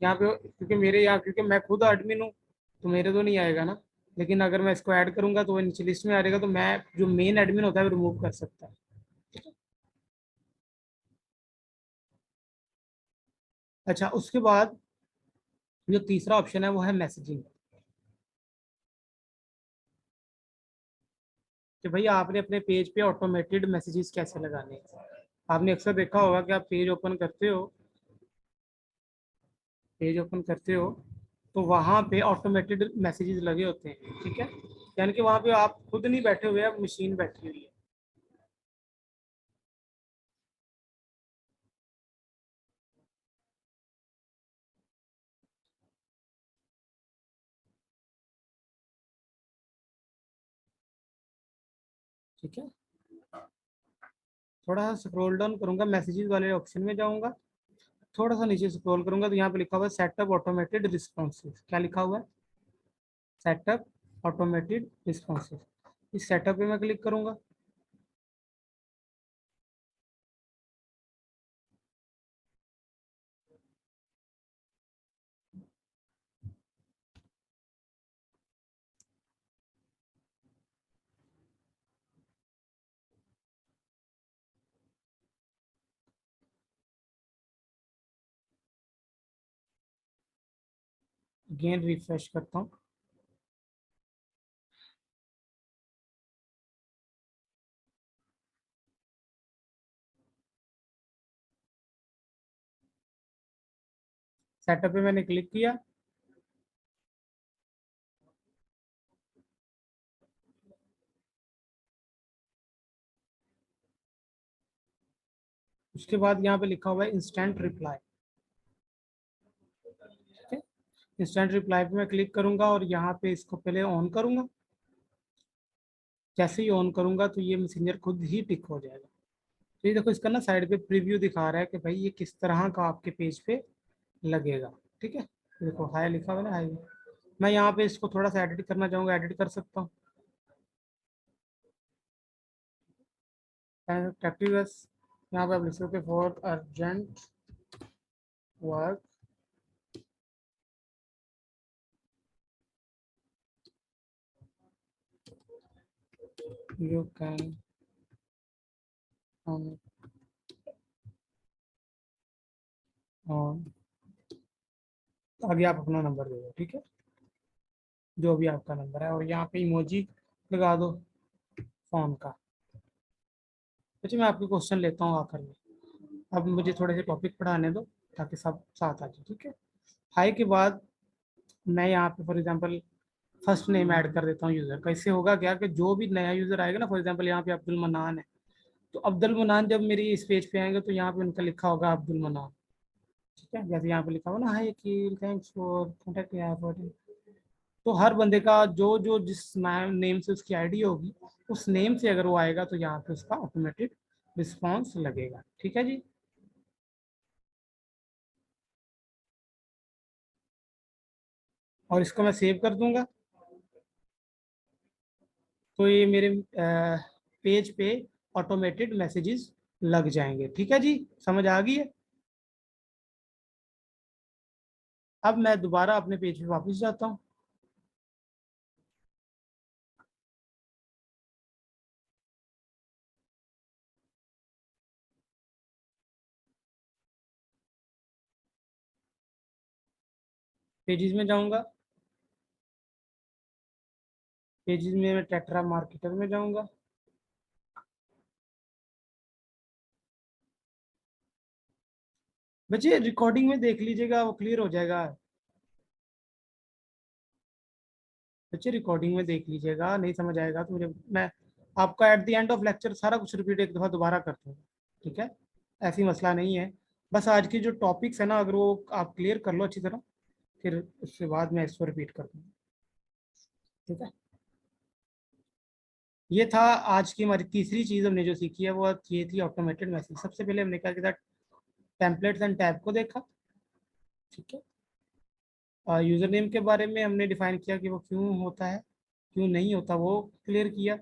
यहाँ पे क्योंकि मेरे यहाँ क्योंकि मैं खुद एडमिन हूँ तो मेरे तो नहीं आएगा ना, लेकिन अगर मैं इसको ऐड करूंगा तो वो नीचे लिस्ट में आ रहेगा तो मैं जो मेन एडमिन होता है वो रिमूव कर सकता है। अच्छा उसके बाद जो तीसरा ऑप्शन है वो है मैसेजिंग, कि भाई आपने अपने पेज पे ऑटोमेटेड मैसेजेस कैसे लगाने हैं। आपने अक्सर देखा होगा कि आप पेज ओपन करते हो तो वहाँ पे ऑटोमेटेड मैसेजेस लगे होते हैं, ठीक है। यानी कि वहाँ पे आप खुद नहीं बैठे हुए, आप मशीन बैठी हुई है, ठीक है। थोड़ा सा स्क्रॉल डाउन करूंगा, मैसेजेस वाले ऑप्शन में जाऊंगा, थोड़ा सा नीचे स्क्रॉल करूंगा तो यहाँ पे लिखा हुआ है सेटअप ऑटोमेटेड रिस्पॉन्सेज, क्या लिखा हुआ है, सेटअप ऑटोमेटेड रिस्पॉन्सेज। इस सेटअप पे मैं क्लिक करूंगा, अगेन रिफ्रेश करता हूँ। सेटअप पे मैंने क्लिक किया, उसके बाद यहाँ पे लिखा हुआ है इंस्टेंट रिप्लाई, ठीक है। इंस्टेंट रिप्लाई पे मैं क्लिक करूंगा और यहाँ पे इसको पहले ऑन करूंगा। जैसे ही ऑन करूंगा तो ये मैसेंजर खुद ही टिक हो जाएगा। तो ये देखो इसका ना साइड पे प्रीव्यू दिखा रहा है कि भाई ये किस तरह का आपके पेज पे लगेगा। ठीक है, देखो हाई लिखा हुआ है ना, हाई। मैं यहाँ पे इसको थोड़ा सा एडिट करना चाहूँगा, एडिट कर सकता हूँ। एक्टिवस यहाँ पे आप लिख सकते for urgent work you can on आगे आप अपना नंबर दे दो। ठीक है, जो भी आपका नंबर है, और यहाँ पे इमोजी लगा दो फोन का। अच्छा, मैं आपके क्वेश्चन लेता हूँ आखिर में। अब मुझे थोड़े से टॉपिक पढ़ाने दो ताकि सब साथ आ जाए। ठीक है, हाई के बाद मैं यहाँ पे for example first name add कर देता हूँ यूज़र का। इससे होगा क्या कि जो भी नया यूज़र आएगा ना, फॉर एग्जांपल यहाँ पे अब्दुल मनान है, तो अब्दुल मनान जब मेरी इस पेज पे आएंगे तो यहाँ पे उनका लिखा होगा अब्दुल मनान। ठीक है, जैसे यहाँ पे लिखा हुआ ना, हाय अकील, थैंक्स फॉर कॉन्टेक्ट। तो हर बंदे का जो जो जिस नेम से उसकी आईडी होगी, उस नेम से अगर वो आएगा तो यहाँ पे उसका ऑटोमेटिक रिस्पॉन्स लगेगा। ठीक है जी। और इसको मैं सेव कर दूंगा तो ये मेरे पेज पे ऑटोमेटेड मैसेजेस लग जाएंगे। ठीक है जी, समझ आ गई है। अब मैं दोबारा अपने पेज पे वापस जाता हूँ। पेजेस में जाऊंगा, पेजेस में मैं टेट्रा मार्केटर में जाऊंगा। बच्चे रिकॉर्डिंग में देख लीजिएगा, वो क्लियर हो जाएगा। बच्चे रिकॉर्डिंग में देख लीजिएगा, नहीं समझ आएगा तो मुझे मैं आपका at the end of lecture सारा कुछ रिपीट एक दफ़ा दोबारा कर दूँगा। ठीक है, ऐसी मसला नहीं है। बस आज की जो टॉपिक्स है ना, अगर वो आप क्लियर कर लो अच्छी तरह, फिर उसके बाद मैं इसको रिपीट कर दूँगा। ठीक है, ये था आज की हमारी तीसरी चीज़ हमने जो सीखी है, वो ये थी ऑटोमेटेड मैसेज। सबसे पहले हमने क्या किया था, टेम्पलेट्स एंड टैब को देखा। ठीक है, यूज़र नेम के बारे में हमने डिफाइन किया कि वो क्यों होता है, क्यों नहीं होता, वो क्लियर किया।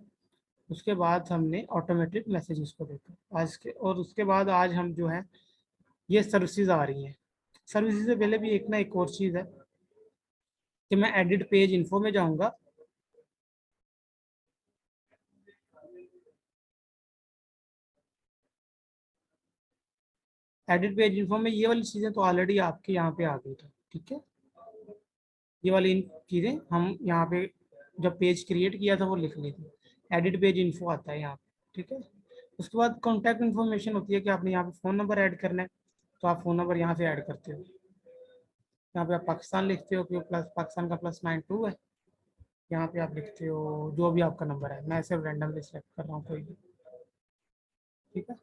उसके बाद हमने ऑटोमेटेड मैसेजेस को देखा आज के, और उसके बाद आज हम जो है ये सर्विसेज आ रही हैं। सर्विसेज से पहले भी एक और चीज़ है कि मैं एडिट पेज इन्फो में जाऊंगा। एडिट पेज इन्फो में ये वाली चीज़ें तो ऑलरेडी आपके यहाँ पे आ गई थी। ठीक है, ये वाली चीज़ें हम यहाँ पे जब पेज क्रिएट किया था वो लिख ली थी। एडिट पेज इन्फो आता है यहाँ पे। ठीक है, उसके बाद कॉन्टैक्ट इन्फॉर्मेशन होती है कि आपने यहाँ पे फ़ोन नंबर ऐड करना है, तो आप फ़ोन नंबर यहाँ से ऐड करते हो। यहाँ पे आप पाकिस्तान लिखते हो कि प्लस पाकिस्तान का +92 है। यहाँ पे आप लिखते हो जो भी आपका नंबर है, मैं सिर्फ रैंडमली सेलेक्ट कर रहा हूँ कोई भी। ठीक है,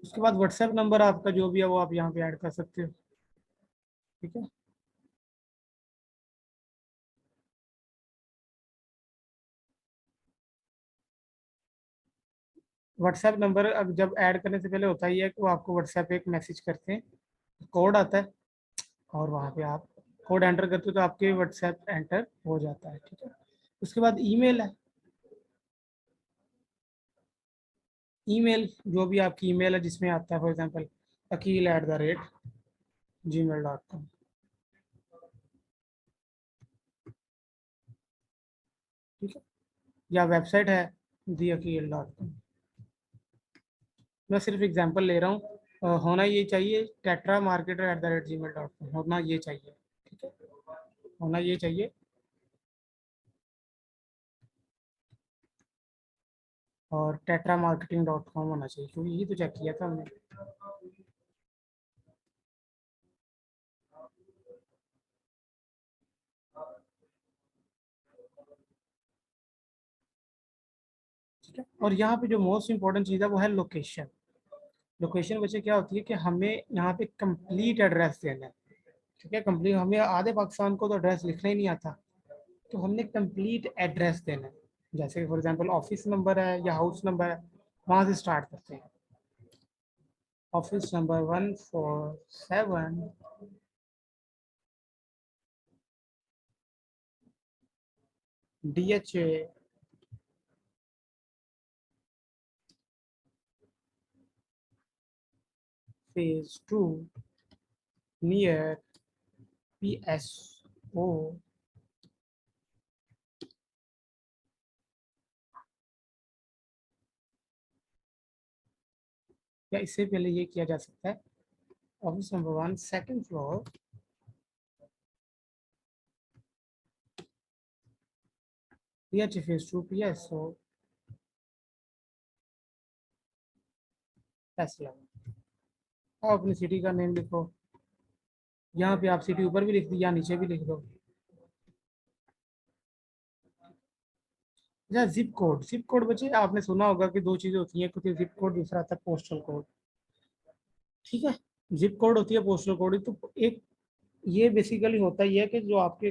उसके बाद व्हाट्सएप नंबर आपका जो भी है वो आप यहाँ पे ऐड कर सकते हो। ठीक है, व्हाट्सएप नंबर अब जब ऐड करने से पहले होता ही है कि वो आपको व्हाट्सएप पे एक मैसेज करते हैं, कोड आता है, और वहाँ पे आप कोड एंटर करते हो तो आपके व्हाट्सएप एंटर हो जाता है। ठीक है, उसके बाद ईमेल है। ईमेल जो भी आपकी ईमेल है जिसमें आता है फॉर एग्जांपल akil@gmail.com। ठीक है, या वेबसाइट है theakil.com। मैं सिर्फ एग्जांपल ले रहा हूँ। होना ये चाहिए tetramarketer@gmail.com होना ये चाहिए। ठीक है, होना ये चाहिए। और tetramarketing.com होना चाहिए, क्योंकि यही तो चेक किया था हमने। ठीक है, और यहाँ पे जो मोस्ट इंपॉर्टेंट चीज़ है वो है लोकेशन। लोकेशन बच्चे क्या होती है कि हमें यहाँ पे कंप्लीट एड्रेस देना है, ठीक है। कंप्लीट, हमें आधे पाकिस्तान को तो एड्रेस लिखना ही नहीं आता, तो हमने कंप्लीट एड्रेस देना है। जैसे फॉर एग्जांपल ऑफिस नंबर है या हाउस नंबर है, वहाँ से स्टार्ट करते हैं। Office number 147 DHA phase 2 near PSO या इससे पहले ये किया जा सकता है office number 1 second floor DHA phase 2 PSO फैसला। आप अपनी सिटी का नेम लिखो, यहाँ पे आप सिटी ऊपर भी लिख दी या नीचे भी लिख दो। अच्छा, जिप कोड बच्चे आपने सुना होगा कि दो चीजें होती हैं, एक होती है जिप कोड, दूसरा आता है पोस्टल कोड, ठीक है। जिप कोड होती है पोस्टल कोड, तो एक ये बेसिकली होता ही है कि जो आपके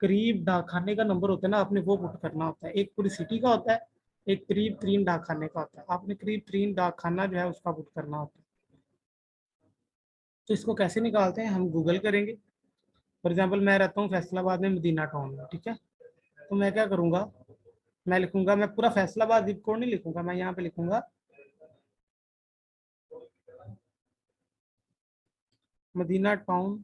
करीब डाकखाने का नंबर होता है ना, आपने वो पुट करना होता है। एक पूरी सिटी का होता है, एक करीब 3 डाकखाने का होता है, आपने करीब 3 डाकखाना जो है उसका पुट करना होता है। तो इसको कैसे निकालते हैं, हम गूगल करेंगे। फॉर एग्जाम्पल मैं रहता हूँ फैसलाबाद में, मदीना टाउन में, ठीक है। तो मैं क्या करूँगा, मैं लिखूंगा, मैं पूरा फैसलाबाद जिप कोड नहीं लिखूंगा, मैं यहाँ पे लिखूंगा Madina town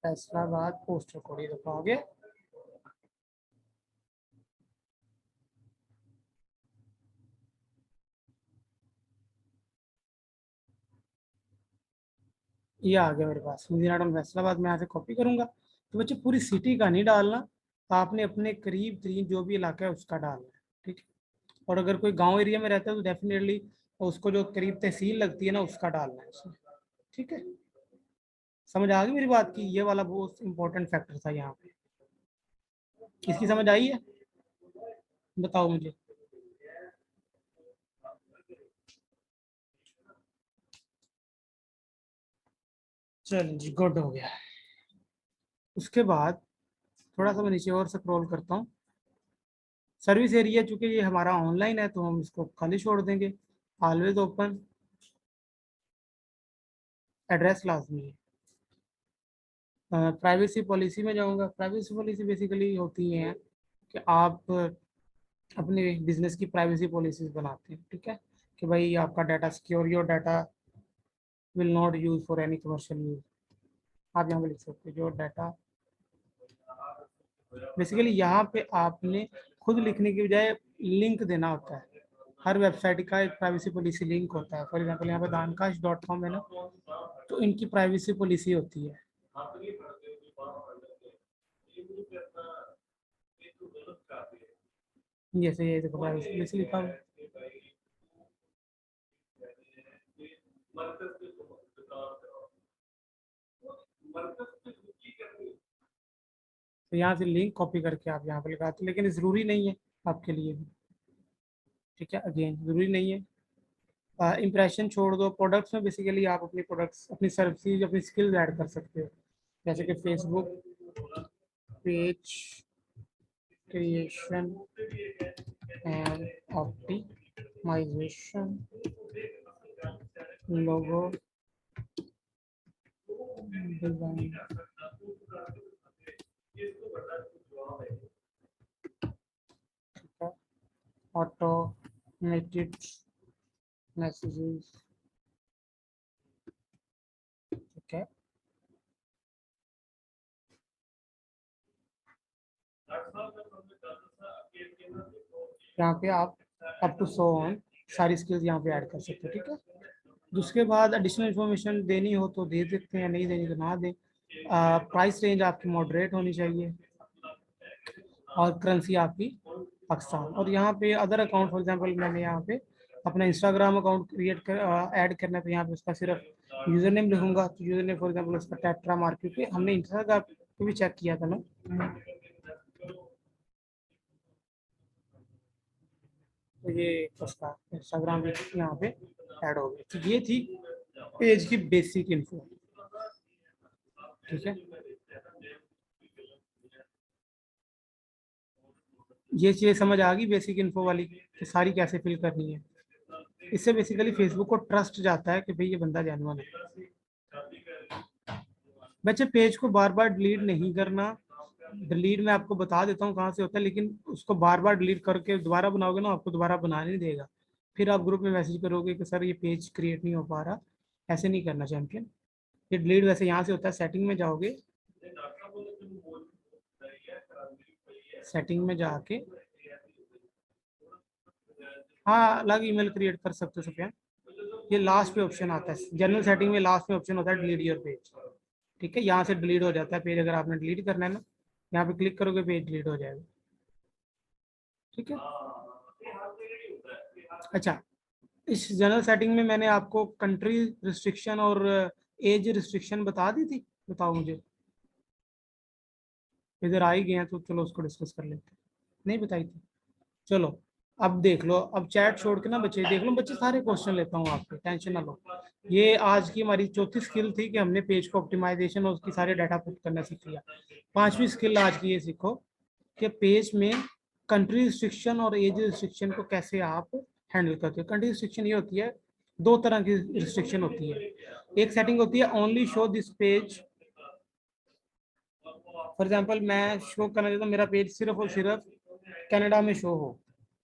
Faisalabad postal code, ये देखो आगे। ये आ गया मेरे पास मदीना टाउन फैसलाबाद, में यहाँ से कॉपी करूंगा। तो बच्चे पूरी सिटी का नहीं डालना, आपने अपने करीब करीब जो भी इलाका है उसका डालना है, ठीक है। और अगर कोई गांव एरिया में रहता है तो डेफिनेटली उसको जो करीब तहसील लगती है ना उसका डालना है उसमें, ठीक है। समझ आ गई मेरी बात की, ये वाला बहुत इंपॉर्टेंट फैक्टर था यहाँ पे। किसकी समझ आई है, बताओ मुझे। चलो जी, गुड हो गया। उसके बाद थोड़ा सा मैं नीचे और स्क्रॉल करता हूँ। सर्विस एरिया, चूंकि ये हमारा ऑनलाइन है तो हम इसको खाली छोड़ देंगे, ऑलवेज ओपन। एड्रेस लाजमी है। प्राइवेसी पॉलिसी में जाऊंगा। प्राइवेसी पॉलिसी बेसिकली होती है कि आप अपने बिजनेस की प्राइवेसी पॉलिसीज बनाते हैं, ठीक है। कि भाई आपका data secure, your data will not use for any commercial use. आप यहाँ पे लिख सकते हो योर डाटा। बेसिकली यहाँ पे आपने खुद लिखने की बजाय लिंक देना होता है। हर वेबसाइट का एक प्राइवेसी पॉलिसी लिंक होता है। फॉर एग्जांपल यहाँ पे dankash.com है ना, तो इनकी प्राइवेसी पॉलिसी होती है। जैसे ये देखो प्राइवेसी पॉलिसी लिखा हुआ है। तो यहाँ से लिंक कॉपी करके आप यहाँ पे लगाते, लेकिन ज़रूरी नहीं है आपके लिए भी, ठीक है। अगेन ज़रूरी नहीं है। इंप्रेशन छोड़ दो। प्रोडक्ट्स में बेसिकली आप अपनी प्रोडक्ट्स, अपनी सर्विसेज, अपनी स्किल्स ऐड कर सकते हो, जैसे कि Facebook page creation and optimisation, logo design, automated messages, ठीक है। यहाँ पे आप अप टू 100 ऑन सारी स्किल्स यहाँ पे ऐड कर सकते हो, ठीक है। उसके बाद एडिशनल इन्फॉर्मेशन देनी हो तो दे सकते हैं, नहीं देनी तो ना दें। प्राइस रेंज आपकी मॉडरेट होनी चाहिए और करेंसी आपकी पाकिस्तान। और यहाँ पे अदर अकाउंट, फॉर एग्जांपल मैंने यहाँ पे अपना इंस्टाग्राम अकाउंट क्रिएट कर ऐड करना है, तो यहाँ पे उसका सिर्फ यूज़र नेम लिखूंगा। तो यूज़र नेम फॉर एग्जांपल उसका टेट्रा मार्केट पे, हमने इंस्टाग्राम पे भी चेक किया था ना। तो ये उसका इंस्टाग्राम भी यहाँ पे ऐड हो गया। तो ये थी पेज की बेसिक इन्फो। ठीक है, ये चीज़ समझ आ गई बेसिक इन्फो वाली कि सारी कैसे फिल करनी है। इससे बेसिकली फेसबुक को ट्रस्ट जाता है कि भाई ये बंदा जेन्युइन है। बच्चे पेज को बार बार डिलीट नहीं करना। डिलीट मैं आपको बता देता हूँ कहाँ से होता है, लेकिन उसको बार बार डिलीट करके दोबारा बनाओगे ना, आपको दोबारा बनाने नहीं देगा। फिर आप ग्रुप में मैसेज करोगे कि सर ये पेज क्रिएट नहीं हो पा रहा। ऐसे नहीं करना चैंपियन। ये डिलीट वैसे यहाँ से होता है, सेटिंग में जाओगे, सेटिंग में जाके हाँ अलग ईमेल क्रिएट कर सकते हो सफियान। ये लास्ट पे ऑप्शन आता है जनरल सेटिंग में, लास्ट में ऑप्शन होता है डिलीट योर पेज। ठीक है, यहाँ से डिलीट हो जाता है पेज। अगर आपने डिलीट करना है ना, यहाँ पे क्लिक करोगे पेज डिलीट हो जाएगा। ठीक है, अच्छा इस जनरल सेटिंग में मैंने आपको कंट्री रिस्ट्रिक्शन और एज रिस्ट्रिक्शन बता दी थी, बताओ मुझे। इधर आ ही गए हैं तो चलो उसको डिस्कस कर लेते हैं। नहीं बताई थी, चलो अब देख लो। अब चैट छोड़ के ना बच्चे देख लो, बच्चे सारे क्वेश्चन लेता हूँ आपके, टेंशन ना लो। ये आज की हमारी चौथी स्किल थी कि हमने पेज को ऑप्टिमाइजेशन और उसकी सारे डाटा पुट करना सीख लिया। पांचवी स्किल आज की ये सीखो कि पेज में कंट्री रिस्ट्रिक्शन और एज रिस्ट्रिक्शन को कैसे आप हैंडल करते हो। कंट्री रिस्ट्रिक्शन ये होती है, दो तरह की रिस्ट्रिक्शन होती है। एक सेटिंग होती है only show this page. For example मैं शो करना चाहता हूँ मेरा पेज सिर्फ और सिर्फ कनाडा में शो हो।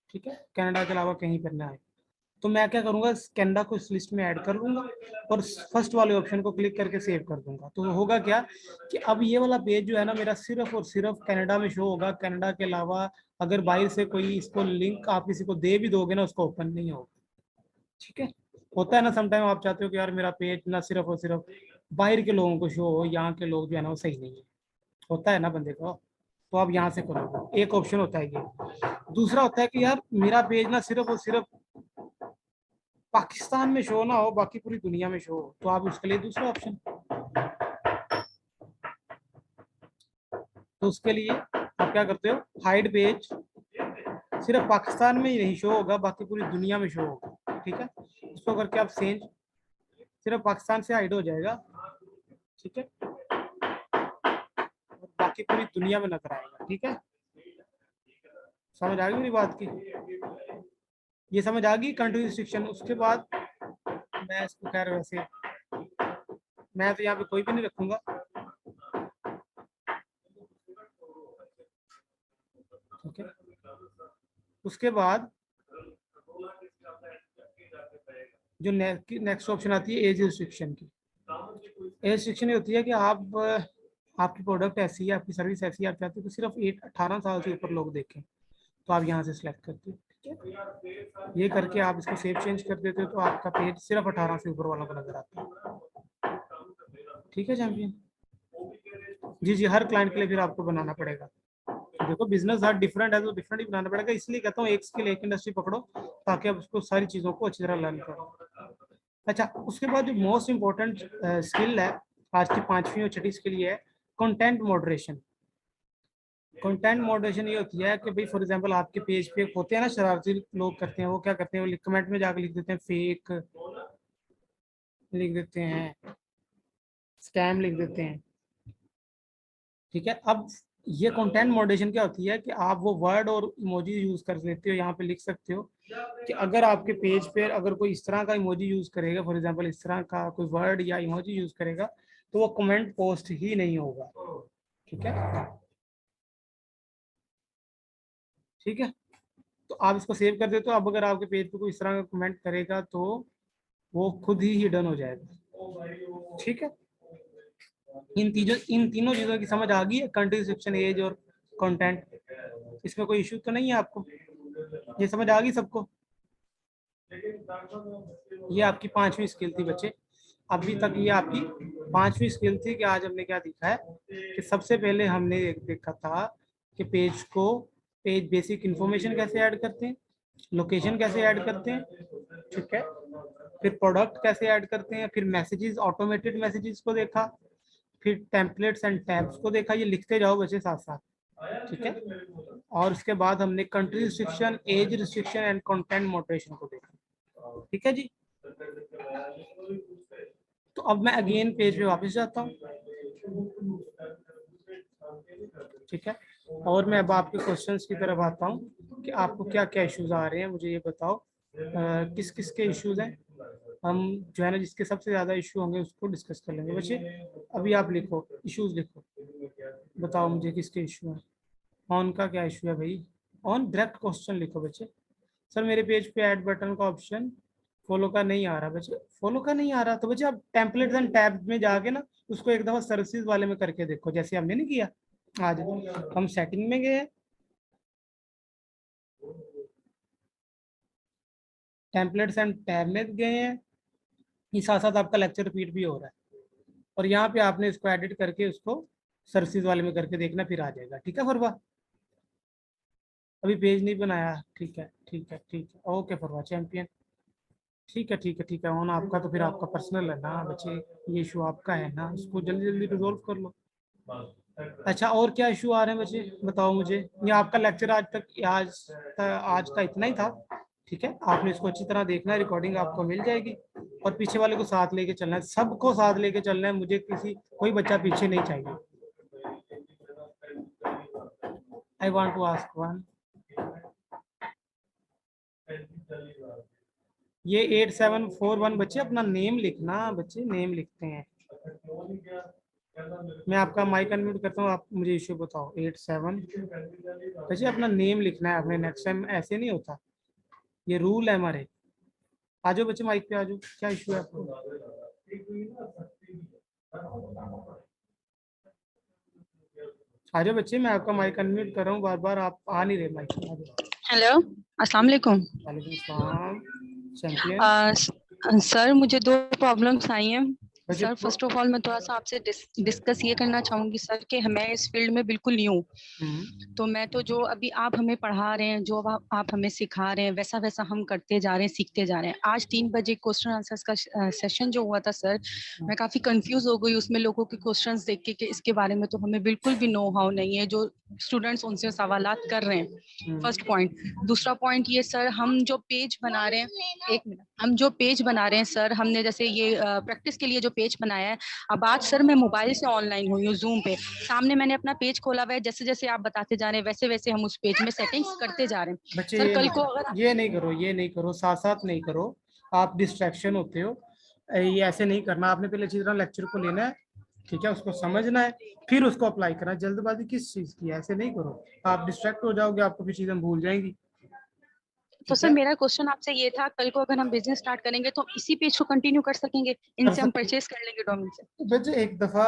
ठीक है, कनाडा के अलावा कहीं पर ना है। तो मैं क्या करूंगा, कनाडा को इस लिस्ट में ऐड कर लूंगा और फर्स्ट वाले ऑप्शन को क्लिक करके सेव कर दूंगा। तो होगा क्या कि अब ये वाला पेज जो है ना मेरा सिर्फ और सिर्फ कनाडा में शो होगा। कनाडा के अलावा अगर बाहर से कोई इसको लिंक आप किसी को दे भी दोगे ना, उसको ओपन नहीं होगा। ठीक है, होता है ना समटाइम आप चाहते हो कि यार मेरा पेज ना सिर्फ और सिर्फ बाहर के लोगों को शो हो, यहाँ के लोग जो है ना वो सही नहीं है। होता है ना बंदे को, तो आप यहाँ से करोगे। एक ऑप्शन होता है ये। दूसरा होता है कि यार मेरा पेज ना सिर्फ और सिर्फ पाकिस्तान में शो ना हो, बाकी पूरी दुनिया में शो हो। तो आप उसके लिए दूसरा ऑप्शन, तो उसके लिए आप क्या करते हो, हाइड पेज सिर्फ पाकिस्तान में ही नहीं शो होगा, बाकी पूरी दुनिया में शो होगा। ठीक है, इसको करके आप चेंज, सिर्फ पाकिस्तान से हाइड हो जाएगा। ठीक है, और बाकी पूरी दुनिया में नजर आएगा। ठीक है, समझ आ गई मेरी बात की? ये समझ आ गई कंट्री रिस्ट्रिक्शन। उसके बाद मैं इसको खैर वैसे मैं तो यहाँ पे कोई भी नहीं रखूंगा। ठीक है, उसके बाद जो नेक्स्ट ऑप्शन आती है एज रिस्ट्रिक्शन की। एज रिस्ट्रिक्शन ये होती है कि आप आपकी प्रोडक्ट ऐसी है, आपकी सर्विस ऐसी है, आप चाहते हो कि सिर्फ 18 साल से ऊपर लोग देखें, तो आप यहाँ से सिलेक्ट करते हो। ठीक है, ये करके आप इसको सेव चेंज कर देते हो तो आपका पेज सिर्फ 18 से ऊपर वालों को नजर आता है। ठीक है चैंपियन जी। जी हर क्लाइंट के लिए फिर आपको बनाना पड़ेगा। देखो बिजनेस हर डिफरेंट है तो डिफरेंट ही बनाना पड़ेगा। इसलिए कहता हूँ एक स्किल एक इंडस्ट्री पकड़ो ताकि आप उसको सारी चीज़ों को अच्छी तरह लर्न करो। अच्छा, उसके बाद जो मोस्ट इम्पोर्टेंट स्किल है आज की पांचवी और छठी स्किल ये है कंटेंट मॉडरेशन। कंटेंट मॉडरेशन ये होती है कि भाई फॉर एग्जांपल आपके पेज पे होते हैं ना शरारती लोग, करते हैं वो क्या करते हैं, वो कमेंट में जाकर लिख देते हैं फेक, लिख देते हैं स्कैम, लिख देते हैं। ठीक है, अब ये कंटेंट मॉडरेशन क्या होती है कि आप वो वर्ड और इमोजी यूज कर लेते हो। यहाँ पे लिख सकते हो कि अगर आपके पेज पे अगर कोई इस तरह का इमोजी यूज करेगा, फॉर एग्जांपल इस तरह का कोई वर्ड या इमोजी यूज करेगा, तो वो कमेंट पोस्ट ही नहीं होगा। ठीक है, ठीक है, तो आप इसको सेव कर देते हो। अब अगर आपके पेज पे कोई इस तरह का कमेंट करेगा तो वो खुद ही हिडन हो जाएगा। ठीक है, इन तीनों चीजों की समझ आ गई है, कंट्री सेक्शन, एज और कंटेंट। इसमें कोई इश्यू तो नहीं है आपको? ये समझ आ गई सबको? ये आपकी पांचवी स्किल थी बच्चे। अभी तक ये आपकी पांचवी स्किल थी कि आज हमने क्या देखा है कि सबसे पहले हमने देखा था कि पेज बेसिक इंफॉर्मेशन कैसे ऐड करते हैं, लोकेशन कैसे ऐड करते हैं, ठीक है, फिर प्रोडक्ट कैसे ऐड करते हैं, फिर मैसेजेस, ऑटोमेटेड मैसेजेस को देखा, फिर टेम्पलेट्स एंड टैब्स को देखा। ये लिखते जाओ बच्चे साथ साथ। ठीक है। और उसके बाद हमने country restriction, age restriction and content moderation को देखा। ठीक है जी। तो अब मैं अगेन पेज पे वापस जाता हूँ। ठीक है। और मैं अब आपके क्वेश्चंस की तरफ आता हूँ कि आपको क्या क्या इश्यूज आ रहे हैं, मुझे ये बताओ। किस किस के इश्यूज हैं। हम जो है ना, जिसके सबसे ज्यादा इशू होंगे उसको डिस्कस कर लेंगे। बच्चे अभी आप लिखो, इश्यूज लिखो, बताओ मुझे किसके इशू हैं। ऑन का क्या इशू है भाई? ऑन डायरेक्ट क्वेश्चन लिखो बच्चे। सर मेरे पेज पे ऐड बटन का ऑप्शन फॉलो का नहीं आ रहा। बच्चे फॉलो का नहीं आ रहा तो बच्चे आप टेम्पलेट्स एंड टैब में जाके ना उसको एक दफा सर्विसेज वाले में करके देखो, जैसे हमने नहीं किया। आज हम सेटिंग में गए, टेम्पलेट्स एंड टैब में गए हैं, ये साथ साथ आपका लेक्चर रिपीट भी हो रहा है। और यहाँ पे आपने इसको एडिट करके उसको सर्विसेज वाले में करके देखना, फिर आ जाएगा। ठीक है फरवा? अभी पेज नहीं बनाया। ठीक है ठीक है ठीक है, ओके फरवा चैंपियन। ठीक है ठीक है ठीक है। ऑन आपका तो फिर आपका पर्सनल है ना बच्चे, ये इशू आपका है ना, इसको जल्दी जल्दी रिजोल्व कर लो। अच्छा और क्या इशू आ रहे हैं बच्चे बताओ मुझे। ये आपका लेक्चर आज का इतना ही था। ठीक है, आपने इसको अच्छी तरह देखना है, रिकॉर्डिंग आपको मिल जाएगी। और पीछे वाले को साथ लेके चलना है, सबको साथ लेके चलना है, मुझे कोई बच्चा पीछे नहीं चाहिए। I want to ask one, ये 8741 बच्चे अपना नेम लिखना। बच्चे नेम लिखते हैं। मैं आपका माइक अनम्यूट करता हूँ, आप मुझे इशू बताओ। 87 बच्चे अपना नेम लिखना है आपने, नेक्स्ट टाइम ऐसे नहीं होता, ये रूल है हमारे। आ जाओ बच्चे माइक पे आ जाओ, क्या इशू है आपको? आ जाओ बच्चे, मैं आपका माइक अनम्यूट कर रहा हूँ, बार बार आप आ नहीं रहे माइक पे। आ जाओ। हेलो, अस्सलाम वालेकुम। वालेकुम सलाम चैंपियन। सर मुझे दो प्रॉब्लम्स आई हैं। बच्चे सर फर्स्ट ऑफ ऑल मैं थोड़ा सा आपसे डिस्कस ये करना चाहूंगी सर कि मैं इस फील्ड में बिल्कुल न्यू हूँ। तो मैं तो जो अभी आप हमें पढ़ा रहे हैं, जो आप हमें सिखा रहे हैं, वैसा वैसा हम करते जा रहे हैं, सीखते जा रहे हैं। आज 3 बजे क्वेश्चन आंसर्स का सेशन जो हुआ था सर, मैं काफी कंफ्यूज हो गई उसमें लोगों के क्वेश्चंस देख के कि इसके बारे में तो हमें बिल्कुल भी नो हाउ नहीं है, जो स्टूडेंट्स उनसे सवालात कर रहे हैं। First point. दूसरा पॉइंट ये सर, हम जो पेज बना रहे हैं, एक मिनट, हम जो पेज बना रहे हैं सर, हमने जैसे ये प्रैक्टिस के लिए जो पेज बनाया है, अब आज सर मैं मोबाइल से ऑनलाइन हुई हूँ जूम पे, सामने मैंने अपना पेज खोला हुआ है, जैसे जैसे आप बताते जा रहे हैं वैसे वैसे हम उस पेज में सेटिंग्स करते जा रहे हैं। बच्चे सर कल को अगर ये नहीं करो, ये नहीं करो, साथ साथ नहीं करो, आप डिस्ट्रैक्शन होते हो। ये ऐसे नहीं करना, आपने पहले अच्छी तरह लेक्चर को लेना है। ठीक है, उसको समझना है, फिर उसको अप्लाई करना है। जल्दबाजी किस चीज की है? ऐसे नहीं करो, आप डिस्ट्रैक्ट हो जाओगे, आपको फिर चीजें भूल जाएंगी। तो सर मेरा क्वेश्चन आपसे ये था, कल को अगर हम बिजनेस स्टार्ट करेंगे तो इसी पेज को कंटिन्यू कर सकेंगे, इनसे हम परचेज कर लेंगे डोमेन से। तो बच्चे एक दफा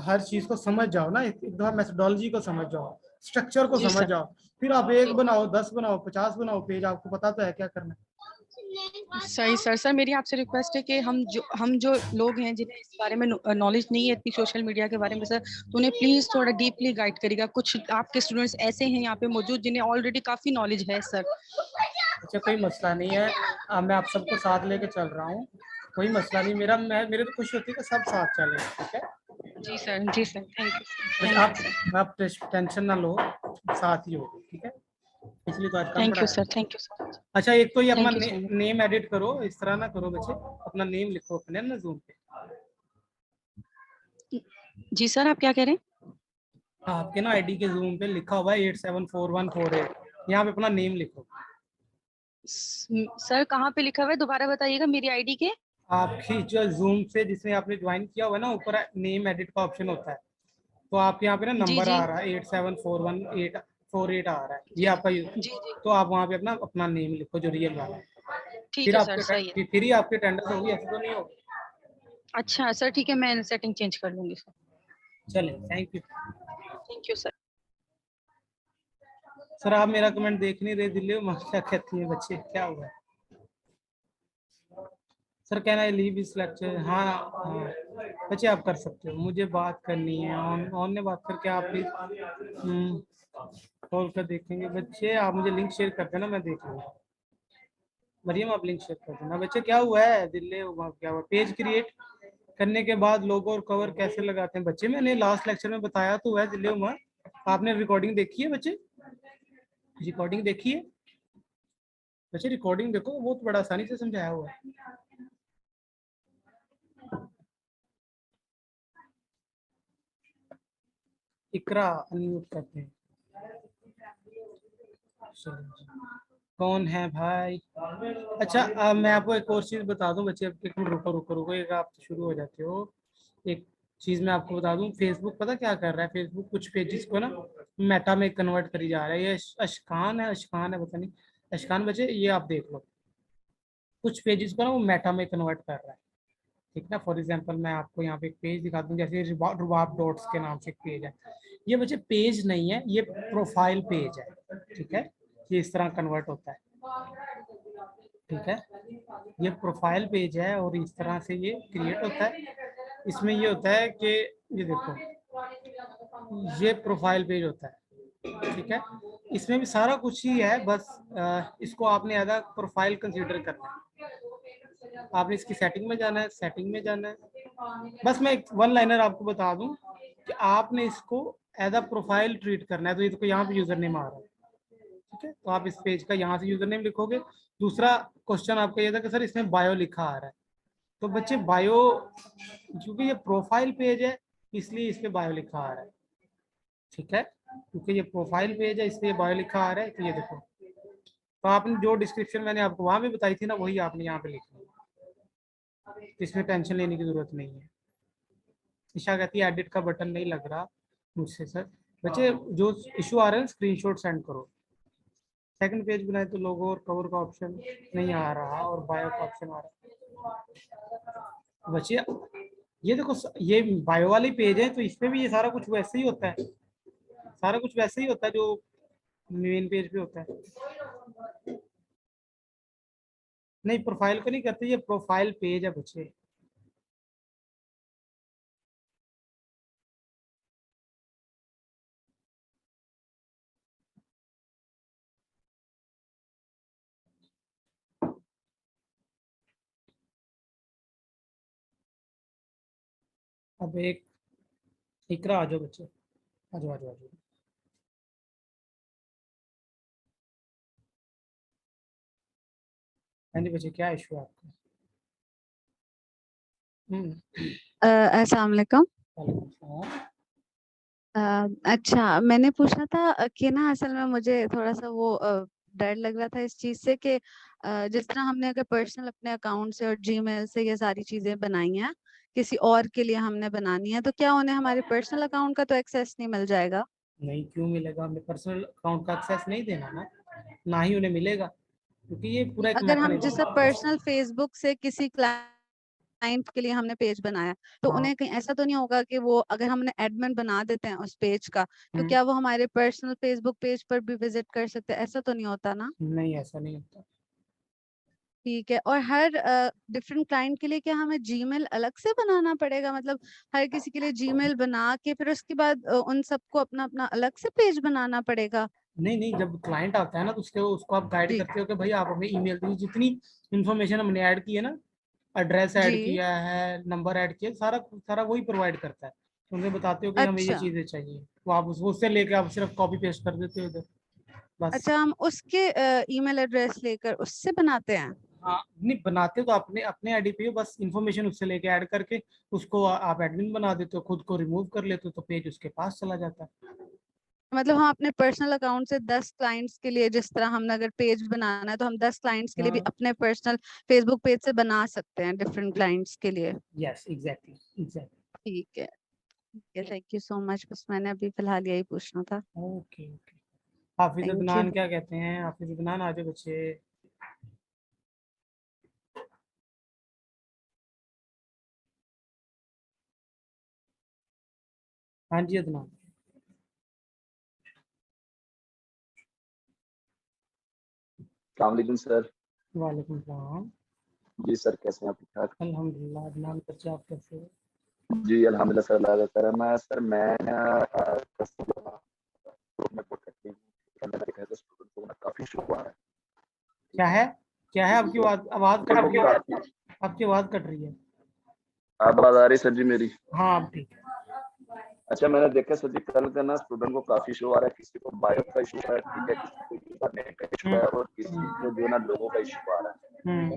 हर चीज को समझ जाओ ना, एक दफा मेथोडोलॉजी को समझ जाओ, स्ट्रक्चर को जी समझ सर। जाओ, फिर आप एक बनाओ, 10 बनाओ, 50 बनाओ पेज, आपको पता तो है क्या करना है। सही सर। सर मेरी आपसे रिक्वेस्ट है कि हम जो लोग हैं जिन्हें इस बारे में नॉलेज नहीं है इतनी सोशल मीडिया के बारे में सर, तो उन्हें प्लीज थोड़ा डीपली गाइड करिएगा। कुछ आपके स्टूडेंट्स ऐसे हैं यहाँ पे मौजूद जिन्हें ऑलरेडी काफी नॉलेज है सर। अच्छा कोई मसला नहीं है, मैं आप सबको साथ लेके चल रहा हूँ, कोई मसला नहीं। मेरे तो खुशी होती है कि सब साथ चले। ठीक है, जी सर, जी सर, थैंक यू। बस थैंक आप टेंशन ना लो, साथ ही हो। ठीक है, इसलिए तो आज कम यू पड़ा सर, है। थैंक यू सर, अच्छा एक तो ये अपना thank you so much. Name edit करो, इस तरह ना करो बच्चे, अपना नेम लिखो अपने ना जूम पे। जी सर, आप क्या कह रहे हैं? आपके ना आईडी के जूम पे लिखा हुआ है 874148, यहाँ पे अपना नेम लिखो। सर कहाँ पे लिखा हुआ है, दोबारा बताइएगा मेरी आईडी के। आपकी जो जूम से जिसमें आपने ज्वाइन किया हुआ है ना, ऊपर नेम एडिट का ऑप्शन होता है, तो आप यहाँ पे ना जी नंबर जी आ रहा है 874148 आ रहा है, ये जी आपका जी जी। तो आप वहाँ पे अपना अपना नेम लिखो जो रियल वाला है। ठीक फिर है सर, आपके सही है। फिर ही आपकी अटेंडेंस होगी, ऐसे तो नहीं होगी। अच्छा सर, ठीक है, मैं सेटिंग चेंज कर लूंगी सर। चले, thank you. Thank you sir. Sir आप मेरा कमेंट देख नहीं रहे, दिल्ली में क्या कहती है बच्चे, क्या हुआ है? सर कैन आई लीव इस लेक्चर? हाँ हाँ बच्चे आप कर सकते हो, मुझे बात करनी है ऑन ने बात करके आप प्लीज कॉल कर देखेंगे। बच्चे आप मुझे लिंक शेयर कर देना, मैं देख लूँगा। मरियम आप लिंक शेयर कर देना। बच्चे क्या हुआ है दिल्ली, वहाँ क्या हुआ? पेज क्रिएट करने के बाद लोगो और कवर कैसे लगाते हैं? बच्चे मैंने लास्ट लेक्चर में बताया तो है दिल्ली, वहाँ आपने रिकॉर्डिंग देखी है बच्चे? रिकॉर्डिंग देखी है बच्चे? रिकॉर्डिंग देखो, बहुत बड़ा आसानी से समझाया हुआ है। इकरा अनम्यूट करते हैं। कौन है भाई? अच्छा मैं आपको एक और चीज बता दूं बच्चे, एक मिनट रुको रुको रुको, एक आप शुरू हो जाते हो। एक चीज मैं आपको बता दूं, फेसबुक पता क्या कर रहा है? फेसबुक कुछ पेजेस को ना मेटा में कन्वर्ट करी जा रहा है। ये अशकान है पता नहीं, अशकान बच्चे ये आप देख लो, कुछ पेजेस को ना वो मेटा में कन्वर्ट कर रहा है, ठीक ना। फॉर एग्जांपल मैं आपको यहाँ पे एक पेज दिखा दूं, जैसे रुबाब डॉट्स के नाम से एक पेज है। ये बच्चे पेज नहीं है, ये प्रोफाइल पेज है, ठीक है। ये इस तरह कन्वर्ट होता है, ठीक है। ये प्रोफाइल पेज है और इस तरह से ये क्रिएट होता है। इसमें ये होता है कि ये देखो, ये प्रोफाइल पेज होता है, ठीक है। इसमें भी सारा कुछ ही है, बस इसको आपने एज प्रोफाइल कंसीडर करना है। आपने इसकी सेटिंग में जाना है, सेटिंग में जाना है। बस मैं एक वन लाइनर आपको बता दूं कि आपने इसको एज प्रोफाइल ट्रीट करना है। तो ये तो यहाँ पे यूजर नेम आ रहा है, ठीक है। तो आप इस पेज का यहाँ से यूजर नेम लिखोगे। दूसरा क्वेश्चन आपका ये था कि सर इसमें बायो लिखा आ रहा है, तो बच्चे बायो, क्योंकि ये प्रोफाइल पेज है इसलिए इस पे बायो लिखा आ रहा है, ठीक है। क्योंकि ये प्रोफाइल पेज है इसलिए बायो लिखा आ रहा है। तो ये देखो, तो आपने जो डिस्क्रिप्शन मैंने आपको वहां पे बताई थी ना, वही आपने यहाँ पे लिखनी है, इसमें टेंशन लेने की जरूरत नहीं है। ईशा कहती है एडिट का बटन नहीं लग रहा मुझसे सर। बच्चे जो इशू आ रहा है स्क्रीनशॉट सेंड करो। सेकंड पेज बनाए तो लोगो और कवर का ऑप्शन नहीं आ रहा और बायो का ऑप्शन आ रहा है। बच्चे ये देखो, ये बायो वाली पेज है तो इसमें भी ये सारा कुछ वैसे ही होता है, सारा कुछ वैसे ही होता है जो मेन पेज पे होता है। नहीं, प्रोफाइल को नहीं करते, ये प्रोफाइल पेज है बच्चे। अब एक इकरा आ जाओ बच्चे, आ जाओ आ जाओ आ जाओ। हाँ जी बच्चे, क्या इशू है आपका? अस्सलाम वालेकुम। वालेकुम सलाम। अच्छा, मैंने पूछा था कि ना असल में मुझे थोड़ा सा वो डर लग रहा था इस चीज से कि जिस तरह हमने अगर पर्सनल अपने अकाउंट से और जीमेल से ये सारी चीजें बनाई हैं, किसी और के लिए हमने बनानी है, तो क्या उन्हें हमारे पर्सनल अकाउंट का तो एक्सेस नहीं मिल जाएगा? नहीं, क्यों मिलेगा? हमें पर्सनल अकाउंट का एक्सेस नहीं देना ना ही उन्हें मिलेगा, क्योंकि ये पूरा एक अगर हम मैकेनिज्म जैसे पर्सनल फेसबुक से किसी क्लाइंट के लिए हमने पेज बनाया, तो हाँ। उन्हें कहीं ऐसा तो नहीं होगा कि वो अगर हमने एडमिन बना देते हैं उस पेज का, तो क्या वो हमारे पर्सनल फेसबुक पेज पर भी विजिट कर सकते हैं? ऐसा तो नहीं होता ना? नहीं, ऐसा नहीं होता। ठीक है। और हर डिफरेंट क्लाइंट के लिए क्या हमें जीमेल अलग से बनाना पड़ेगा? मतलब हर किसी के लिए जीमेल बना के फिर उसके बाद उन सबको अपना अपना अलग से पेज बनाना पड़ेगा? नहीं नहीं, जब क्लाइंट आता है ना तो उसको आप गाइड जी करते हो कि भाई आप हमें ईमेल दीजिए, जितनी इन्फॉर्मेशन हमने ऐड की है ना, एड्रेस ऐड जी। किया है, नंबर ऐड किया, सारा सारा वही प्रोवाइड करता है। तो उन्हें बताते हो कि हमें ये अच्छा चीजें चाहिए, तो आप उससे लेके आप सिर्फ कॉपी पेस्ट कर देते हो इधर, बस। अच्छा, हम उसके ईमेल एड्रेस लेकर उससे बनाते हैं? हाँ, नहीं बनाते तो अपने अपने आईडी पे हो, बस इन्फॉर्मेशन उससे लेके ऐड करके उसको आप एडमिन बना देते हो, खुद को रिमूव कर लेते हो, तो पेज उसके पास चला जाता है। मतलब हम अपने पर्सनल अकाउंट से 10 क्लाइंट्स के लिए, जिस तरह हमने अगर पेज बनाना है तो हम 10 क्लाइंट्स के लिए भी हाँ, अपने पर्सनल फेसबुक पेज से बना सकते हैं डिफरेंट क्लाइंट्स के लिए? Yes exactly exactly. ठीक है। थैंक यू सो मच, बस मैंने अभी फिलहाल यही पूछना था। Okay okay. Hafiz thank you. Adnan क्या कहते हैं? हाफिज अदनान आ जाओ बच्चे। हाँ जी अदनान। अस्सलाम सर। वालेकुम सलाम। जी सर, कैसे हैं आप? ठीक ठाक? अल्हम्दुलिल्लाह। अदनान बच्चे आप कैसे हो? जी अल्हम्दुलिल्लाह सर, अल्लाह का करम है। सर मैं स्टूडेंट को काफी शौक आ रहा है। क्या है? क्या है? आपकी आवाज कट रही है, आपकी आवाज कट रही है। आप आवाज आ रही सर जी मेरी? हाँ अब ठीक है। अच्छा, मैंने देखा सर जी कल का ना स्टूडेंट को काफी इशू आ रहा है, किसी को बायो का इशू है, ठीक है, किसी को यूजरनेम का इशू है और किसी को जो है ना लोगो का इशू आ रहा है, ठीक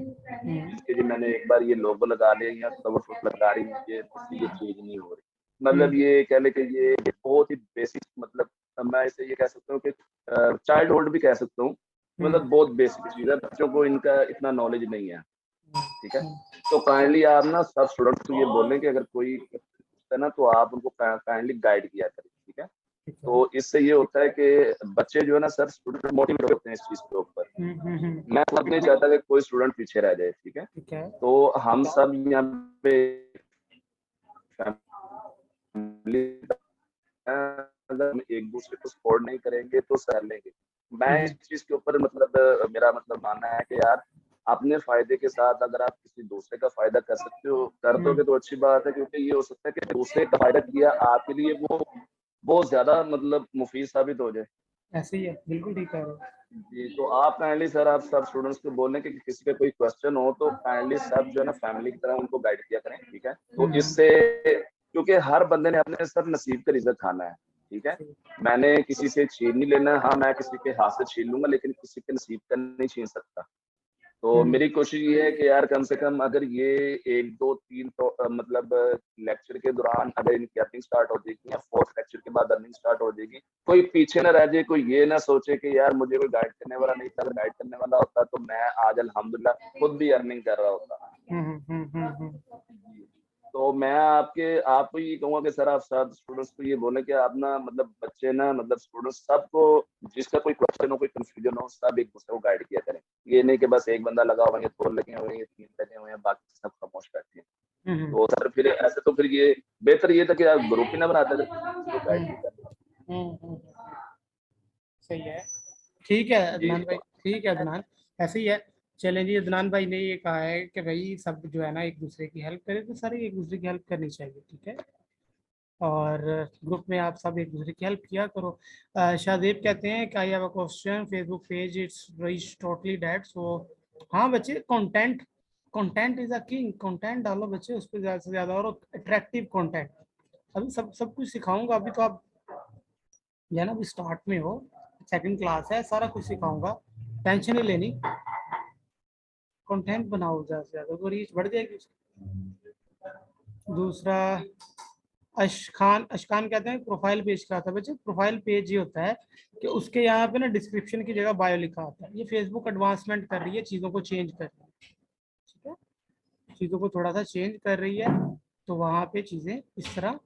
है। इसके लिए मैंने एक बार ये लोगो लगा लिया या कवर फोटो लगा रही है, इससे ये चीज नहीं हो रही। मतलब ये कह ले कि ये बहुत ही बेसिक, मतलब मैं इसे ये कह सकता हूँ कि चाइल्डहुड भी कह सकता हूँ, मतलब बहुत बेसिक चीज है, बच्चों को इनका इतना नॉलेज नहीं है, ठीक है। तो काइंडली आप ना सब स्टूडेंट्स को ये बोलें कि अगर कोई है ना तो आप उनको काइंडली गाइड किया करें, ठीक है। तो इससे ये होता है कि बच्चे जो है ना सर स्टूडेंट मोटिवेट होते हैं इस चीज के ऊपर। मैं खुद नहीं चाहता कि कोई स्टूडेंट पीछे रह जाए, ठीक है। तो हम सब यहाँ पे फैमिली, अगर हम एक दूसरे को सपोर्ट नहीं करेंगे तो सह लेंगे। मैं इस चीज के ऊपर मतलब मेरा मतलब मानना है कि यार अपने फायदे के साथ अगर आप किसी दूसरे का फायदा कर सकते हो, कर दोगे तो अच्छी बात है, क्योंकि ये हो सकता है कि दूसरे का फायदा किया आपके लिए वो बहुत ज्यादा मतलब मुफीद साबित हो जाए। ऐसे ही है, बिल्कुल ठीक है। जी, तो आप काइंडली सर आप सब स्टूडेंट्स को बोलें कि किसी का कोई क्वेश्चन हो तो काइंडली सब जो है ना फैमिली की तरह उनको गाइड किया करें, ठीक है। तो इससे, क्योंकि हर बंदे ने अपने सर नसीब का रिजल्ट खाना है, ठीक है। मैंने किसी से छीन नहीं लेना, हाँ मैं किसी के हाथ से छीन लूंगा लेकिन किसी के नसीब का नहीं छीन सकता। तो मेरी कोशिश ये है कि यार कम से कम अगर ये 1 2 3 तो मतलब लेक्चर के दौरान अगर इनकी अर्निंग स्टार्ट हो जाएगी या 4th लेक्चर के बाद अर्निंग स्टार्ट हो जाएगी, कोई पीछे ना रह जाए, कोई ये ना सोचे कि यार मुझे कोई गाइड करने वाला नहीं था, अगर गाइड करने वाला होता तो मैं आज अल्हम्दुलिल्लाह खुद भी अर्निंग कर रहा होता। तो मैं आपको ये कहूंगा कि सर आप सब स्टूडेंट्स को ये बोले कि आप ना मतलब बच्चे ना मतलब स्टूडेंट्स सबको जिसका कोई क्वेश्चन हो, कोई कंफ्यूजन हो, सब एक दूसरे को गाइड किया करें। ये नहीं कि बस एक बंदा लगा हुआ है, 2 लगे हुए हैं, 3 लगे हुए हैं, बाकी सब खामोश बैठे हैं। तो सर फिर ऐसे तो फिर ये बेहतर ये था कि आप ग्रुप ही ना बनाते थे, किसी को गाइड नहीं करते। सही है, ठीक है जी अदनान भाई, ठीक है अदनान, ऐसे ही है। चलें जी, अदनान भाई ने ये कहा है कि भाई सब जो है ना एक दूसरे की हेल्प करें, तो सारे एक दूसरे की हेल्प करनी चाहिए, ठीक है। और ग्रुप में आप सब एक दूसरे की हेल्प किया करो। शाहजेब कहते हैं कि I have a question, Facebook page it's reach totally dead, so हाँ बच्चे, content content is a king, content डालो बच्चे उस पर ज़्यादा से ज़्यादा, और अट्रैक्टिव कंटेंट। अभी सब सब कुछ सिखाऊंगा, अभी तो आप जो है ना अभी स्टार्ट में हो, सेकंड क्लास है, सारा कुछ सिखाऊंगा, टेंशन नहीं लेनी। कंटेंट बनाओ ज़्यादा से ज़्यादा, तो रीच बढ़ जाएगी उसकी। दूसरा अशखान कहते हैं प्रोफाइल पेज क्या होता है बच्चे, प्रोफाइल पेज ये होता है कि उसके यहाँ पे ना डिस्क्रिप्शन की जगह बायो लिखा होता है। ये फेसबुक एडवांसमेंट कर रही है, चीज़ों को चेंज कर रही है, ठीक है, चीज़ों को थोड़ा सा चेंज कर रही है, तो वहाँ पे चीज़ें इस तरह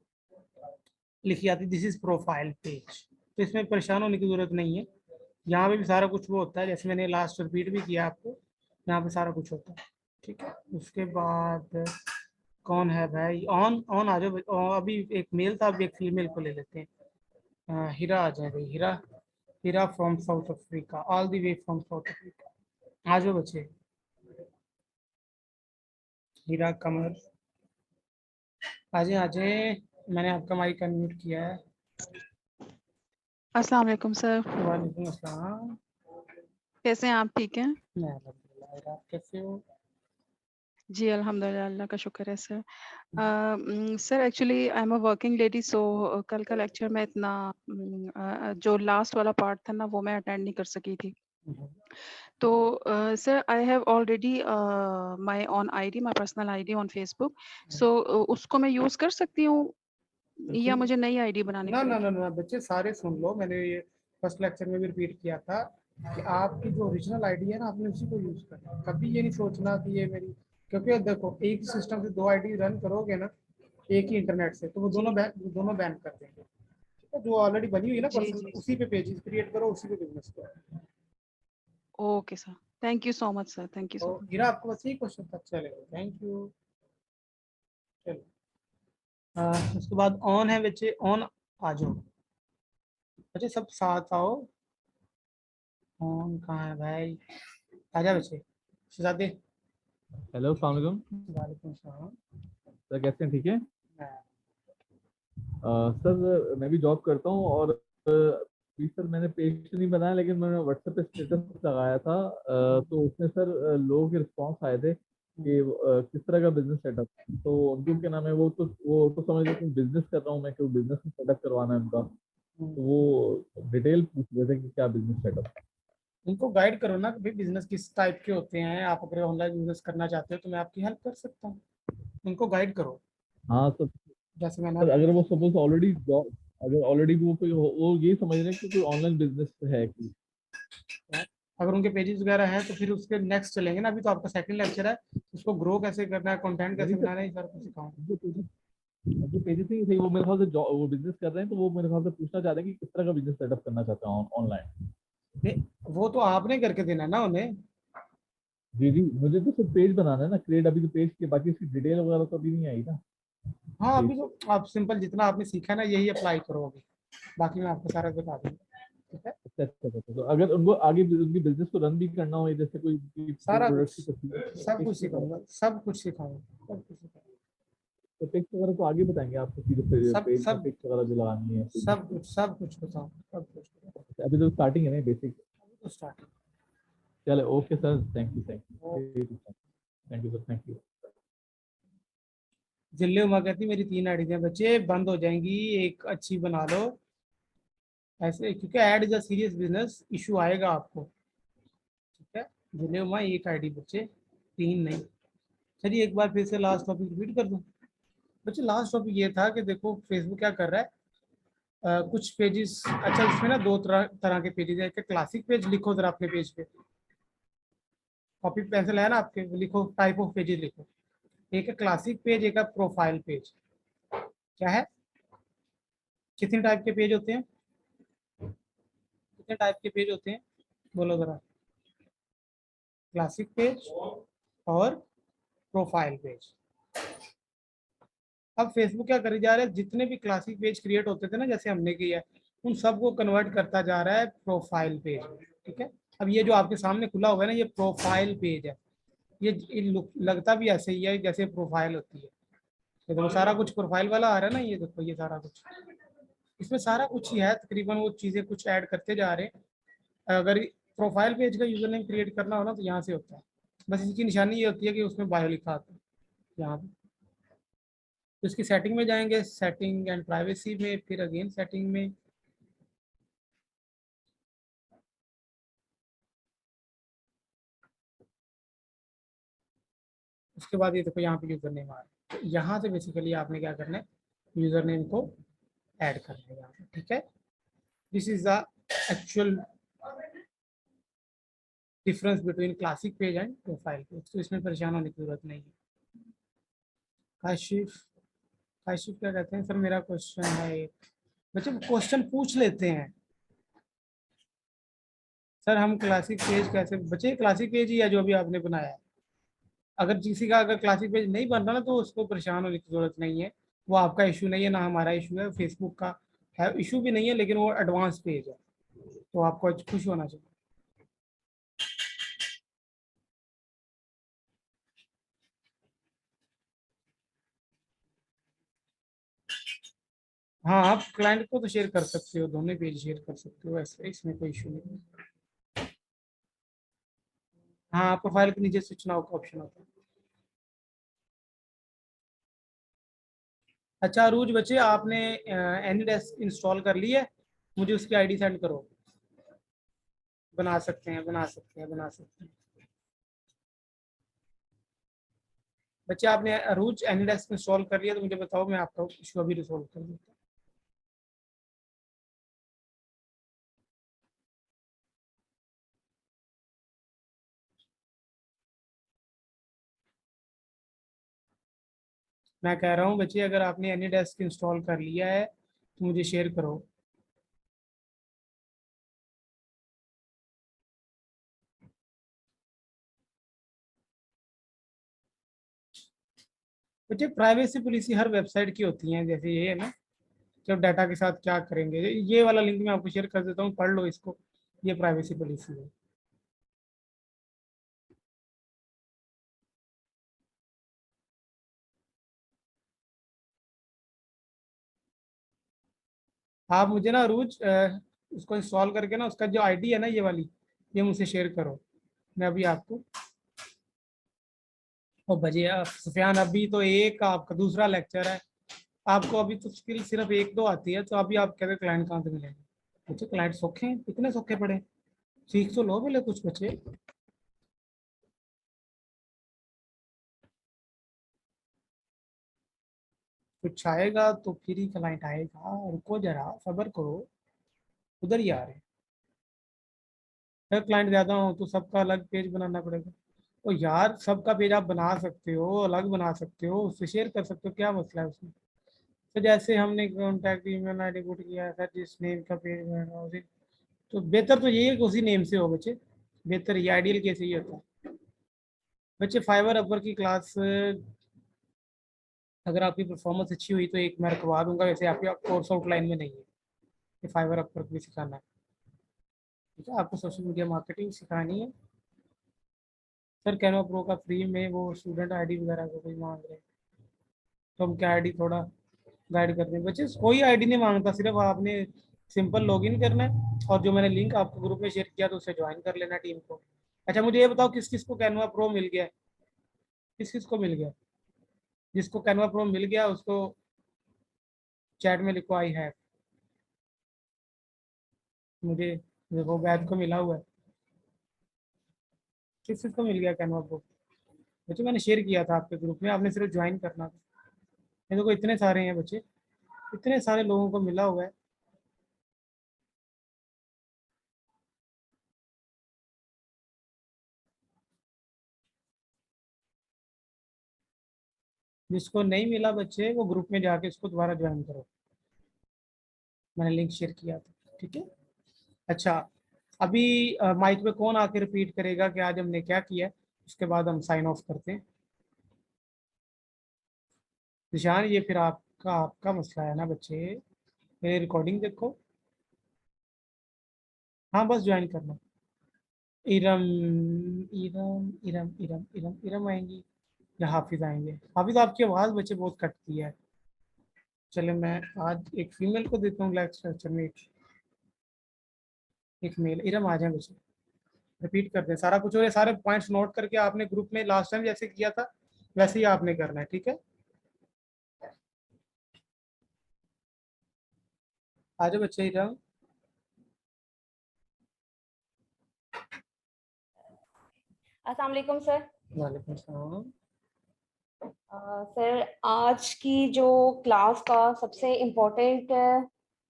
लिखी आती, दिस इज प्रोफाइल पेज। तो इसमें परेशान होने की जरूरत नहीं है, यहाँ पे भी सारा कुछ वो होता है, जैसे मैंने लास्ट रिपीट भी किया आपको, यहाँ पे सारा कुछ होता है, ठीक है। उसके बाद कौन है भाई, ऑन ऑन आ जाओ, अभी एक मेल था, अभी एक फीमेल को ले लेते हैं। हीरा आ जाए भाई, Heera, Heera from South Africa, all the way from South Africa, आ जाओ बच्चे। हीरा कमर आ जाए, मैंने आपका माइक अनम्यूट किया है। अस्सलाम वालेकुम सर। वालेकुम अस्सलाम। कैसे हैं आप? ठीक हैं? मैं अल्हम्दुलिल्लाह, आप कैसे हो? जी अल्हम्दुलिल्लाह, अल्लाह का शुक्र है sir. Sir actually I am a working lady, so कल का लेक्चर में इतना जो लास्ट वाला पार्ट था ना वो मैं अटेंड नहीं कर सकी थी। तो sir I have already my own ID, my personal ID on Facebook, so उसको मैं यूज कर सकती हूँ या मुझे नई आईडी बनानी ना ना पड़ेगी? ना ना बच्चे सारे सुन लो, मैंने ये फर्स्ट लेक्चर में भी रिपीट किया था कि आपकी जो ओरिजिनल आईडी है ना, आपने उसी को यूज करना है, कभी ये नहीं सोचना कि ये मेरी, क्योंकि देखो एक सिस्टम से 2 आईडी रन करोगे ना एक ही इंटरनेट से, तो वो जी दोनों बैन कर देंगे, ठीक है। जो ऑलरेडी बनी हुई है ना जी पर्सनल, जी उसी पे पेजेस क्रिएट करो, उसी पे बिजनेस करो। Okay sir, thank you so much sir, thank you तो सो मच। हीरा आपको बस यही क्वेश्चन था, चलेगा, थैंक यू। चलो उसके बाद ऑन है बच्चे, ऑन आ जाओ बच्चे, सब साथ आओ। ऑन कहाँ है भाई, आजा बच्चे, शहजादे। हेलो, अस्सलाम वालेकुम वालेकुम सलाम। सर, कैसे हैं? ठीक है। मैं सर मैं भी जॉब करता हूँ और अभी सर मैंने पेज तो नहीं बनाया लेकिन मैंने व्हाट्सएप पे स्टेटस लगाया था, तो उसमें सर लोगों के रिस्पांस आए थे कि किस तरह का बिजनेस सेटअप। तो उनको क्या नाम है, वो तो समझ लो कि बिजनेस कर रहा हूँ मैं, क्यों बिजनेस सेटअप करवाना है उनका। तो वो डिटेल पूछ रहे थे कि क्या बिजनेस सेटअप। उनको गाइड करो ना कि भाई बिजनेस किस टाइप के होते हैं, आप अगर ऑनलाइन बिजनेस करना चाहते हो तो मैं आपकी हेल्प कर सकता हूँ। उनको गाइड करो हाँ तो जैसे मैंने सर, अगर वो सपोज ऑलरेडी अगर ऑलरेडी वो ये समझ रहे हैं कि कोई ऑनलाइन बिजनेस है कि। अगर उनके पेजेस वगैरह हैं तो फिर उसके नेक्स्ट चलेंगे ना। अभी तो आपका सेकंड लेक्चर है, उसको ग्रो कैसे करना है, कंटेंट कैसे बनाना है, ये सारा कुछ सिखाऊंगा। जो पेजेस नहीं थे वो मेरे ख्याल से वो बिजनेस कर रहे हैं, तो वो मेरे ख्याल से पूछना चाहते हैं कि किस तरह का बिजनेस सेटअप करना चाहता हूँ ऑनलाइन। नहीं, वो तो आपने करके देना है ना उन्हें। जी जी, मुझे तो सिर्फ पेज बनाना है ना, क्रिएट। अभी तो पेज के बाकी इसकी डिटेल वगैरह तो अभी नहीं आई ना। हाँ, अभी तो आप सिंपल जितना आपने सीखा है ना यही अप्लाई करो अभी, बाकी मैं आपको सारा बता दूंगा। ठीक है, अच्छा अच्छा अच्छा। तो अगर उनको आगे उनकी बिजनेस को रन भी करना हो, जैसे कोई सारा कुछ, प्रोडक्ट की तस्वीर, सब कुछ सिखाऊंगा, सब कुछ सिखाऊंगा, सब कुछ सिखाऊंगा। तो टेक्स्ट वगैरह तो आगे बताएंगे आपको, सीधे सब पेज में सब टेक्स्ट वगैरह जो लगानी है। सब कुछ बताऊँ, सब कुछ बताऊँ। अभी तो स्टार्टिंग है ना, बेसिक। अभी तो स्टार्ट। चले, okay sir, thank you thank you thank you sir, thank you. जिल्ले उमा कहती मेरी 3 आईडी हैं बच्चे, बंद हो जाएंगी, एक अच्छी बना लो ऐसे, क्योंकि add is a serious business, issue आएगा आपको। ठीक है, जिले उमा 1 आईडी बच्चे, 3 नहीं। चलिए एक बार फिर से लास्ट टॉपिक रिपीट कर दूं बच्चे। लास्ट टॉपिक ये था कि देखो फेसबुक क्या कर रहा है, कुछ पेजेस, अच्छा इसमें ना 2 तरह के पेजेस है। एक क्लासिक पेज, लिखो जरा अपने पेज पे, कॉपी पेंसिल है ना आपके, लिखो टाइप ऑफ पेजेस लिखो। एक है क्लासिक पेज, एक है प्रोफाइल पेज। क्या है, कितने टाइप के पेज होते हैं, कितने टाइप के पेज होते हैं बोलो जरा। क्लासिक पेज और प्रोफाइल पेज। अब फेसबुक क्या करे जा रहा है, जितने भी क्लासिक पेज क्रिएट होते थे ना जैसे हमने किया है, उन सबको कन्वर्ट करता जा रहा है प्रोफाइल पेज में। ठीक है, अब ये जो आपके सामने खुला हुआ है ना, ये प्रोफाइल पेज है। ये लगता भी ऐसे ही है जैसे प्रोफाइल होती है। ये देखो सारा कुछ प्रोफाइल वाला आ रहा है ना, ये देखो ये सारा कुछ, इसमें सारा कुछ ही है तकरीबन। वो चीजें कुछ ऐड करते जा रहे हैं। अगर प्रोफाइल पेज का यूजर नेम क्रिएट करना हो ना तो यहाँ से होता है। बस इसकी निशानी ये होती है कि उसमें बायो लिखा आता है यहाँ पे। तो इसकी सेटिंग में जाएंगे, सेटिंग एंड प्राइवेसी में, फिर अगेन सेटिंग में, उसके बाद ये देखो यहाँ पे यूजर नेम आ रहा है। तो यहाँ से बेसिकली आपने क्या करना है, यूजर नेम को ऐड करना है यहाँ पे। ठीक है, this is the actual difference between classic page and profile page. तो इसमें परेशान होने की जरूरत नहीं है। काशिफ, काशिफ क्या कहते हैं, सर मेरा क्वेश्चन है एक। बच्चे क्वेश्चन पूछ लेते हैं सर, हम क्लासिक पेज कैसे, बच्चे क्लासिक पेज ही है जो अभी आपने बनाया है। अगर किसी का अगर क्लासिक पेज नहीं बन रहा ना तो उसको परेशान होने की जरूरत नहीं है। वो आपका इशू नहीं है, ना हमारा इशू है, फेसबुक का है इशू भी नहीं है, लेकिन वो एडवांस पेज है तो आपको खुश होना चाहिए। हाँ, आप क्लाइंट को तो शेयर कर सकते हो, दोनों पेज शेयर कर सकते हो, ऐसे इसमें कोई इशू नहीं है। हाँ, प्रोफाइल के नीचे स्विच नाउ का ऑप्शन होता है। अच्छा अरूज बच्चे, आपने एनीडेस्क इंस्टॉल कर लिया है, मुझे उसकी आईडी सेंड करो। बना सकते हैं, बना सकते हैं, बना सकते हैं। बच्चे आपने अरूज एनीडेस्क इंस्टॉल कर लिया तो मुझे बताओ, मैं आपका इशू अभी रिजोल्व कर देता हूँ। मैं कह रहा हूँ बच्चे, अगर आपने एनीडेस्क इंस्टॉल कर लिया है तो मुझे शेयर करो। बच्चे प्राइवेसी पॉलिसी हर वेबसाइट की होती है, जैसे ये है ना, जब डाटा के साथ क्या करेंगे, ये वाला लिंक मैं आपको शेयर कर देता हूँ, पढ़ लो इसको। ये प्राइवेसी पॉलिसी है। आप मुझे ना रोज उसको इंस्टॉल करके ना, उसका जो आईडी है ना ये वाली, ये मुझसे शेयर करो। मैं अभी आपको और भजिया सुफियान, अभी तो एक आपका दूसरा लेक्चर है, आपको अभी तो स्किल सिर्फ एक दो आती है, तो अभी आप कहते क्लाइंट कहाँ से मिलेंगे? बच्चे क्लाइंट सौखे हैं, कितने सौखे पड़े, सीख तो लो बोले कुछ बच्चे। कुछ आएगा तो फिर ही क्लाइंट आएगा, रुको जरा सब्र करो, उधर ही आ रहे हैं। अगर क्लाइंट ज्यादा हो तो सबका अलग पेज बनाना पड़ेगा। तो यार सबका पेज आप बना सकते हो, अलग बना सकते हो, उससे शेयर कर सकते हो, क्या मसला है उसमें? तो जैसे हमने कॉन्टैक्ट ईमेल आईडी पुट किया है, सर जिस नेम का पेज बनाना उसी, तो बेहतर तो यही है कि उसी नेम से हो बच्चे, बेहतर ये आइडियल केस यही होता है। बच्चे फाइवर अपर की क्लास अगर आपकी परफॉर्मेंस अच्छी हुई तो एक मैं रखवा दूंगा, वैसे आपके कोर्स आउटलाइन में नहीं है कि फाइवर अपर भी सिखाना है, ठीक है? आपको सोशल मीडिया मार्केटिंग सिखानी है। सर कैनवा प्रो का फ्री में वो स्टूडेंट आईडी वगैरह को कोई मांग रहे हैं, तो हम क्या आईडी थोड़ा गाइड करते हैं बच्चे, कोई आईडी नहीं मांगता, सिर्फ आपने सिंपल लॉगिन करना है और जो मैंने लिंक आपको ग्रुप में शेयर किया तो उसे ज्वाइन कर लेना टीम को। अच्छा मुझे ये बताओ किस किस को कैनवा प्रो मिल गया, किस किस को मिल गया? जिसको कैनवा प्रो मिल गया उसको चैट में लिखो आई हैव। मुझे देखो बैद को मिला हुआ है, किस किस को मिल गया कैनवा प्रो? बच्चे मैंने शेयर किया था आपके ग्रुप में, आपने सिर्फ ज्वाइन करना था। ये देखो इतने सारे हैं बच्चे, इतने सारे लोगों को मिला हुआ है। जिसको नहीं मिला बच्चे वो ग्रुप में जाके उसको दोबारा ज्वाइन करो, मैंने लिंक शेयर किया था, ठीक है? अच्छा अभी माइक पे कौन आके रिपीट करेगा कि आज हमने क्या किया है, उसके बाद हम साइन ऑफ करते हैं। निशान ये फिर आपका आपका मसला है ना बच्चे, मेरी रिकॉर्डिंग देखो। हाँ बस ज्वाइन करना। इरम इरम इरम इरम इरम इरम आएंगी या हाफिज आएंगे? हाफिज आपकी आवाज़ बच्चे बहुत कटती है। चले मैं आज एक फीमेल को देता हूँ ब्लैक स्ट्रक्चर में, एक मेल। इरम आ जाए बच्चे, रिपीट कर दें सारा कुछ, और ये सारे पॉइंट्स नोट करके आपने ग्रुप में लास्ट टाइम जैसे किया था वैसे ही आपने करना है, ठीक है? आ जाओ बच्चे इरम। अस्सलाम वालेकुम सर। वालेकुम सलाम। सर आज की जो क्लास का सबसे इम्पोर्टेंट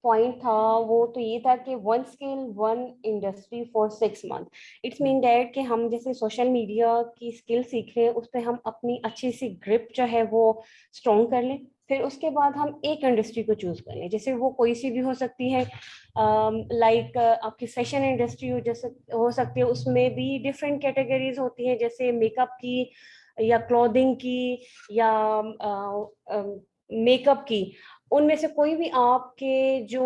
पॉइंट था वो तो ये था कि one skill one industry for 6 month. It's mean that कि हम जैसे सोशल मीडिया की स्किल सीख रहे हैं उस पर हम अपनी अच्छी सी ग्रिप जो है वो स्ट्रॉन्ग कर लें, फिर उसके बाद हम एक इंडस्ट्री को चूज कर लें, जैसे वो कोई सी भी हो सकती है। लाइक आपकी फैशन इंडस्ट्री जैसे हो सकती है, उसमें भी डिफरेंट कैटेगरीज होती हैं, जैसे मेकअप की या क्लॉथिंग की या मेकअप की। उनमें से कोई भी आपके जो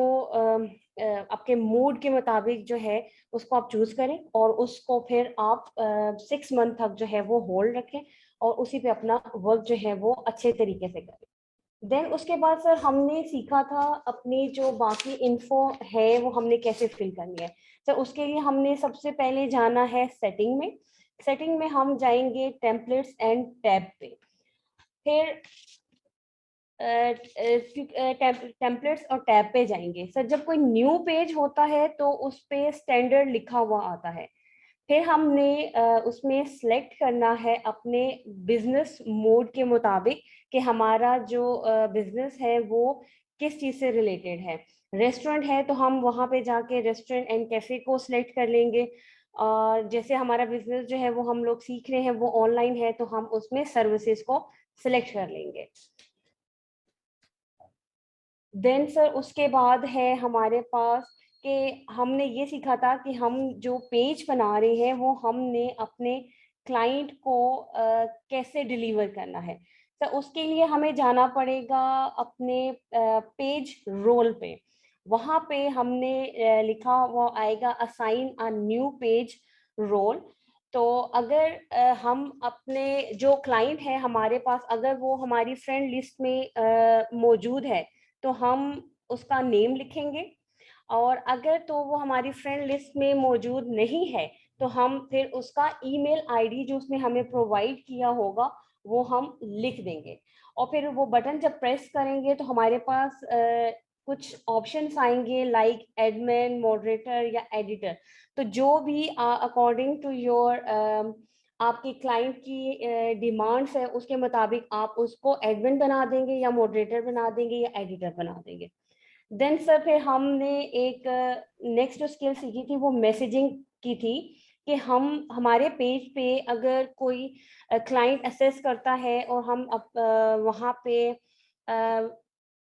आपके मूड के मुताबिक जो है उसको आप चूज करें और उसको फिर आप 6 मंथ तक जो है वो होल्ड रखें और उसी पे अपना वर्क जो है वो अच्छे तरीके से करें। देन उसके बाद सर हमने सीखा था अपनी जो बाकी इन्फो है वो हमने कैसे फिल करनी है। सर उसके लिए हमने सबसे पहले जाना है सेटिंग में। सेटिंग में हम जाएंगे टेम्पलेट्स एंड टैब पे, फिर टेम्पलेट्स और टैब पे जाएंगे। सर जब कोई न्यू पेज होता है तो उस पे स्टैंडर्ड लिखा हुआ आता है, फिर हमने उसमें सिलेक्ट करना है अपने बिजनेस मोड के मुताबिक कि हमारा जो बिजनेस है वो किस चीज़ से रिलेटेड है। रेस्टोरेंट है तो हम वहाँ पे जाके रेस्टोरेंट एंड कैफ़े को सिलेक्ट कर लेंगे, और जैसे हमारा बिजनेस जो है वो हम लोग सीख रहे हैं वो ऑनलाइन है तो हम उसमें सर्विसेज को सिलेक्ट कर लेंगे। देन सर उसके बाद है हमारे पास कि हमने ये सीखा था कि हम जो पेज बना रहे हैं वो हमने अपने क्लाइंट को कैसे डिलीवर करना है। तो उसके लिए हमें जाना पड़ेगा अपने पेज रोल पे। वहाँ पे हमने लिखा हुआ आएगा assign a new page role. तो अगर हम अपने जो क्लाइंट है हमारे पास अगर वो हमारी फ्रेंड लिस्ट में मौजूद है तो हम उसका नेम लिखेंगे, और अगर तो वो हमारी फ्रेंड लिस्ट में मौजूद नहीं है तो हम फिर उसका ईमेल आईडी जो उसने हमें प्रोवाइड किया होगा वो हम लिख देंगे। और फिर वो बटन जब प्रेस करेंगे तो हमारे पास कुछ ऑप्शंस आएंगे लाइक एडमिन, मॉडरेटर या एडिटर। तो जो भी अकॉर्डिंग टू योर आपकी क्लाइंट की डिमांड्स है उसके मुताबिक आप उसको एडमिन बना देंगे या मॉडरेटर बना देंगे या एडिटर बना देंगे। देन सर फिर हमने एक नेक्स्ट जो स्किल सीखी थी वो मैसेजिंग की थी कि हम हमारे पेज पे अगर कोई क्लाइंट असेस करता है और हम वहाँ पे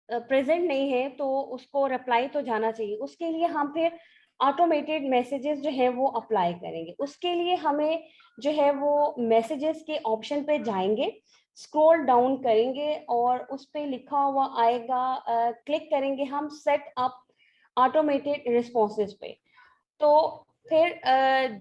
प्रेजेंट नहीं है तो उसको रिप्लाई तो जाना चाहिए। उसके लिए हम फिर ऑटोमेटेड मैसेजेस जो है वो अप्लाई करेंगे। उसके लिए हमें जो है वो मैसेजेस के ऑप्शन पे जाएंगे, स्क्रॉल डाउन करेंगे और उस पे लिखा हुआ आएगा, क्लिक करेंगे हम सेट अप ऑटोमेटेड रिस्पॉन्सेज पे। तो फिर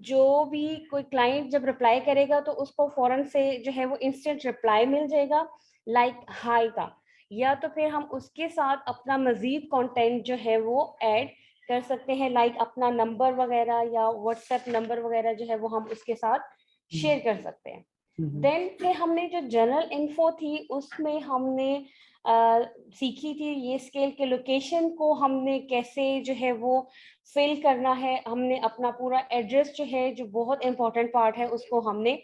जो भी कोई क्लाइंट जब रिप्लाई करेगा तो उसको फौरन से जो है वो इंस्टेंट रिप्लाई मिल जाएगा लाइक हाई का, या तो फिर हम उसके साथ अपना मजीद कंटेंट जो है वो ऐड कर सकते हैं लाइक अपना नंबर वगैरह या व्हाट्सएप नंबर वगैरह जो है वो हम उसके साथ शेयर कर सकते हैं। देन फिर हमने जो जनरल इन्फो थी उसमें हमने सीखी थी ये स्केल के लोकेशन को हमने कैसे जो है वो फिल करना है। हमने अपना पूरा एड्रेस जो है जो बहुत इंपॉर्टेंट पार्ट है उसको हमने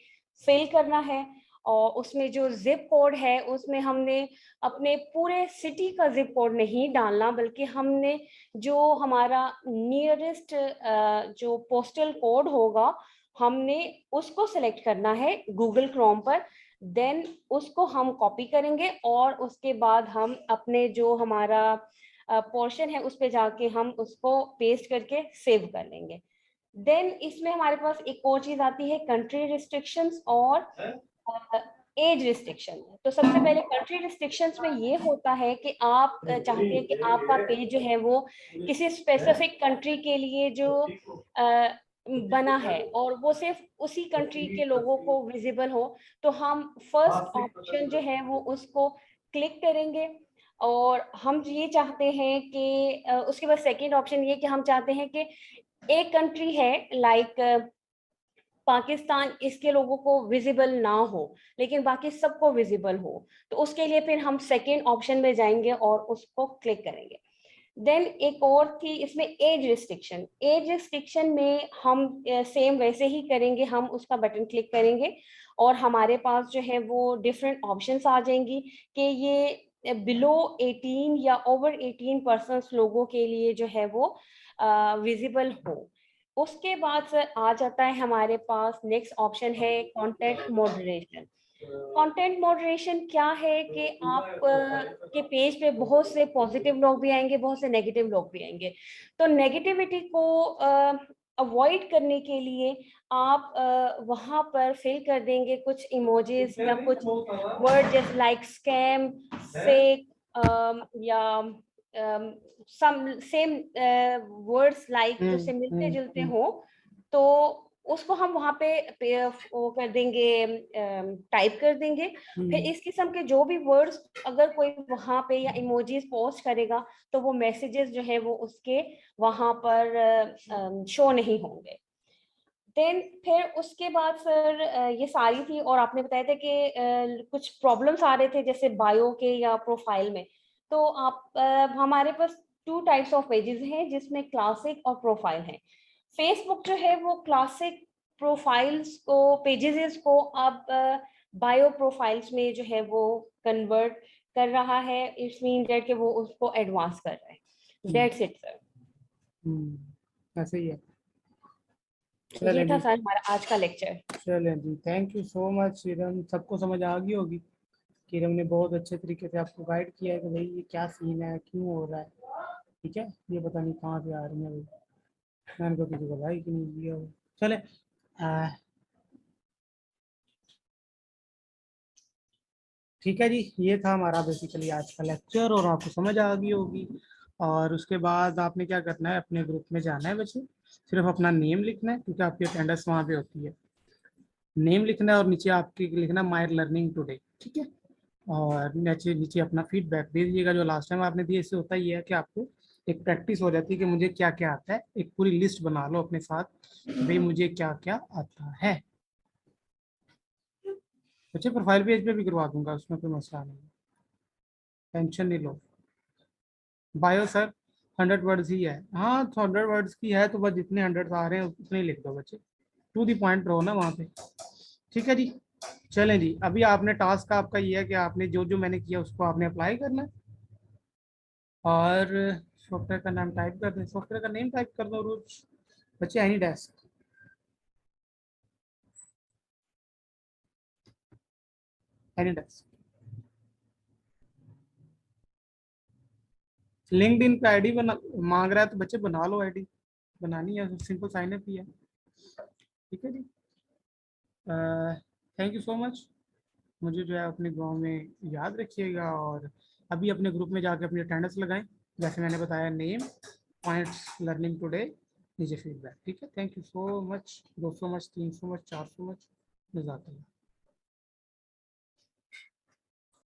फिल करना है और उसमें जो जिप कोड है उसमें हमने अपने पूरे सिटी का जिप कोड नहीं डालना बल्कि हमने जो हमारा नियरेस्ट जो पोस्टल कोड होगा हमने उसको सिलेक्ट करना है गूगल क्रोम पर। देन उसको हम कॉपी करेंगे और उसके बाद हम अपने जो हमारा पोर्शन है उस पे जाके हम उसको पेस्ट करके सेव कर लेंगे। देन इसमें हमारे पास एक और चीज आती है कंट्री रिस्ट्रिक्शंस और एज रिस्ट्रिक्शन। तो सबसे पहले कंट्री रिस्ट्रिक्शंस में ये होता है कि आप चाहते हैं कि आपका पेज जो है वो किसी स्पेसिफिक कंट्री के लिए जो बना है और वो सिर्फ उसी कंट्री के लोगों को विजिबल हो, तो हम फर्स्ट ऑप्शन जो है वो उसको क्लिक करेंगे। और हम ये चाहते हैं कि उसके बाद सेकंड ऑप्शन ये कि हम चाहते हैं कि एक कंट्री है लाइक पाकिस्तान, इसके लोगों को विजिबल ना हो लेकिन बाकी सबको विजिबल हो, तो उसके लिए फिर हम सेकंड ऑप्शन में जाएंगे और उसको क्लिक करेंगे। देन एक और थी इसमें एज रिस्ट्रिक्शन। एज रिस्ट्रिक्शन में हम सेम वैसे ही करेंगे, हम उसका बटन क्लिक करेंगे और हमारे पास जो है वो डिफरेंट ऑप्शंस आ जाएंगी कि ये बिलो 18 या ओवर 18 पर्सन्स लोगों के लिए जो है वो विजिबल हो। उसके बाद सर आ जाता है हमारे पास नेक्स्ट ऑप्शन है कंटेंट मॉडरेशन। कंटेंट मॉडरेशन क्या है कि आप के पेज पे बहुत से पॉजिटिव लोग भी आएंगे, बहुत से नेगेटिव लोग भी आएंगे। तो नेगेटिविटी को अवॉइड करने के लिए आप वहां पर फिल कर देंगे कुछ इमोजीज या कुछ वर्ड जैसे लाइक स्कैम, फेक या सेम वर्ड्स लाइक जो से मिलते जुलते हो, तो उसको हम वहाँ पे वो कर देंगे, टाइप कर देंगे। फिर इस किस्म के जो भी वर्ड्स अगर कोई वहाँ पे या इमोजीज पोस्ट करेगा तो वो मैसेजेस जो है वो उसके वहाँ पर शो नहीं होंगे। देन फिर उसके बाद सर ये सारी थी और आपने बताया था कि कुछ प्रॉब्लम्स आ रहे थे जैसे बायो के या प्रोफाइल में। तो आप हमारे पास 2 टाइप्स ऑफ पेजेस हैं जिसमें क्लासिक और प्रोफाइल है। फेसबुक जो है वो क्लासिक प्रोफाइल्स को पेजेस को अब बायो प्रोफाइल्स में जो है वो कन्वर्ट कर रहा है। इट्स मीन दैट कि वो उसको एडवांस कर रहा है। That's it sir. ऐसे ही है। ये था सर हमारा आज का लेक्चर। चलिए जी, थैंक यू सो मच किरण। सबको समझ आ गई होगी। किरण ने बहुत अच्छे तरीके से आपको गाइड किया है कि भाई ये क्या सीन है, क्यों हो रहा है। ठीक है, ये पता नहीं कहाँ से आ रही है भाई, मैंने तो किसी को लाइक नहीं दिया। चले ठीक है जी, ये था हमारा बेसिकली आज का लेक्चर और आपको समझ आ गई होगी। और उसके बाद आपने क्या करना है, अपने ग्रुप में जाना है बच्चे, सिर्फ अपना नेम लिखना है क्योंकि आपकी अटेंडेंस वहाँ पे होती है। नेम लिखना है और नीचे आपके लिखना माय लर्निंग टुडे, ठीक है। और नीचे नीचे अपना फीडबैक दे दीजिएगा जो लास्ट टाइम आपने दिया। इससे होता ही है कि आपको एक प्रैक्टिस हो जाती है कि मुझे क्या क्या आता है। एक पूरी लिस्ट बना लो अपने साथ, भाई मुझे क्या क्या आता है। बच्चे प्रोफाइल पेज पे भी करवा दूंगा, उसमें कोई मसला नहीं, टेंशन नहीं लो। बायो सर 100 वर्ड्स ही है, हाँ तो 100 वर्ड्स की है तो बस जितने 100 आ रहे हैं उतने ही लिख दो बच्चे, टू दी पॉइंट रहो ना वहाँ पे। ठीक है जी, चलें जी। अभी आपने टास्क आपका ये है कि आपने जो जो मैंने किया उसको आपने अप्लाई करना है, और सॉफ्टवेयर का नाम टाइप कर दें, सॉफ्टवेयर का नेम टाइप कर दो रोज बच्चे, any desk, any desk. LinkedIn पे आईडी बना मांग रहा है तो बच्चे बना लो, आईडी बनानी है, सिंपल साइन अप ही है। ठीक है जी, थैंक यू सो मच। मुझे जो है अपने गांव में याद रखिएगा, और अभी अपने ग्रुप में जाके अपनी अटेंडेंस लगाएं, जैसे मैंने बताया, नेम, पॉइंट्स, लर्निंग टुडे, नीचे फीडबैक। ठीक है, thank you so much, 200 much, 300 much, 400 much, जज़ाकल्लाह।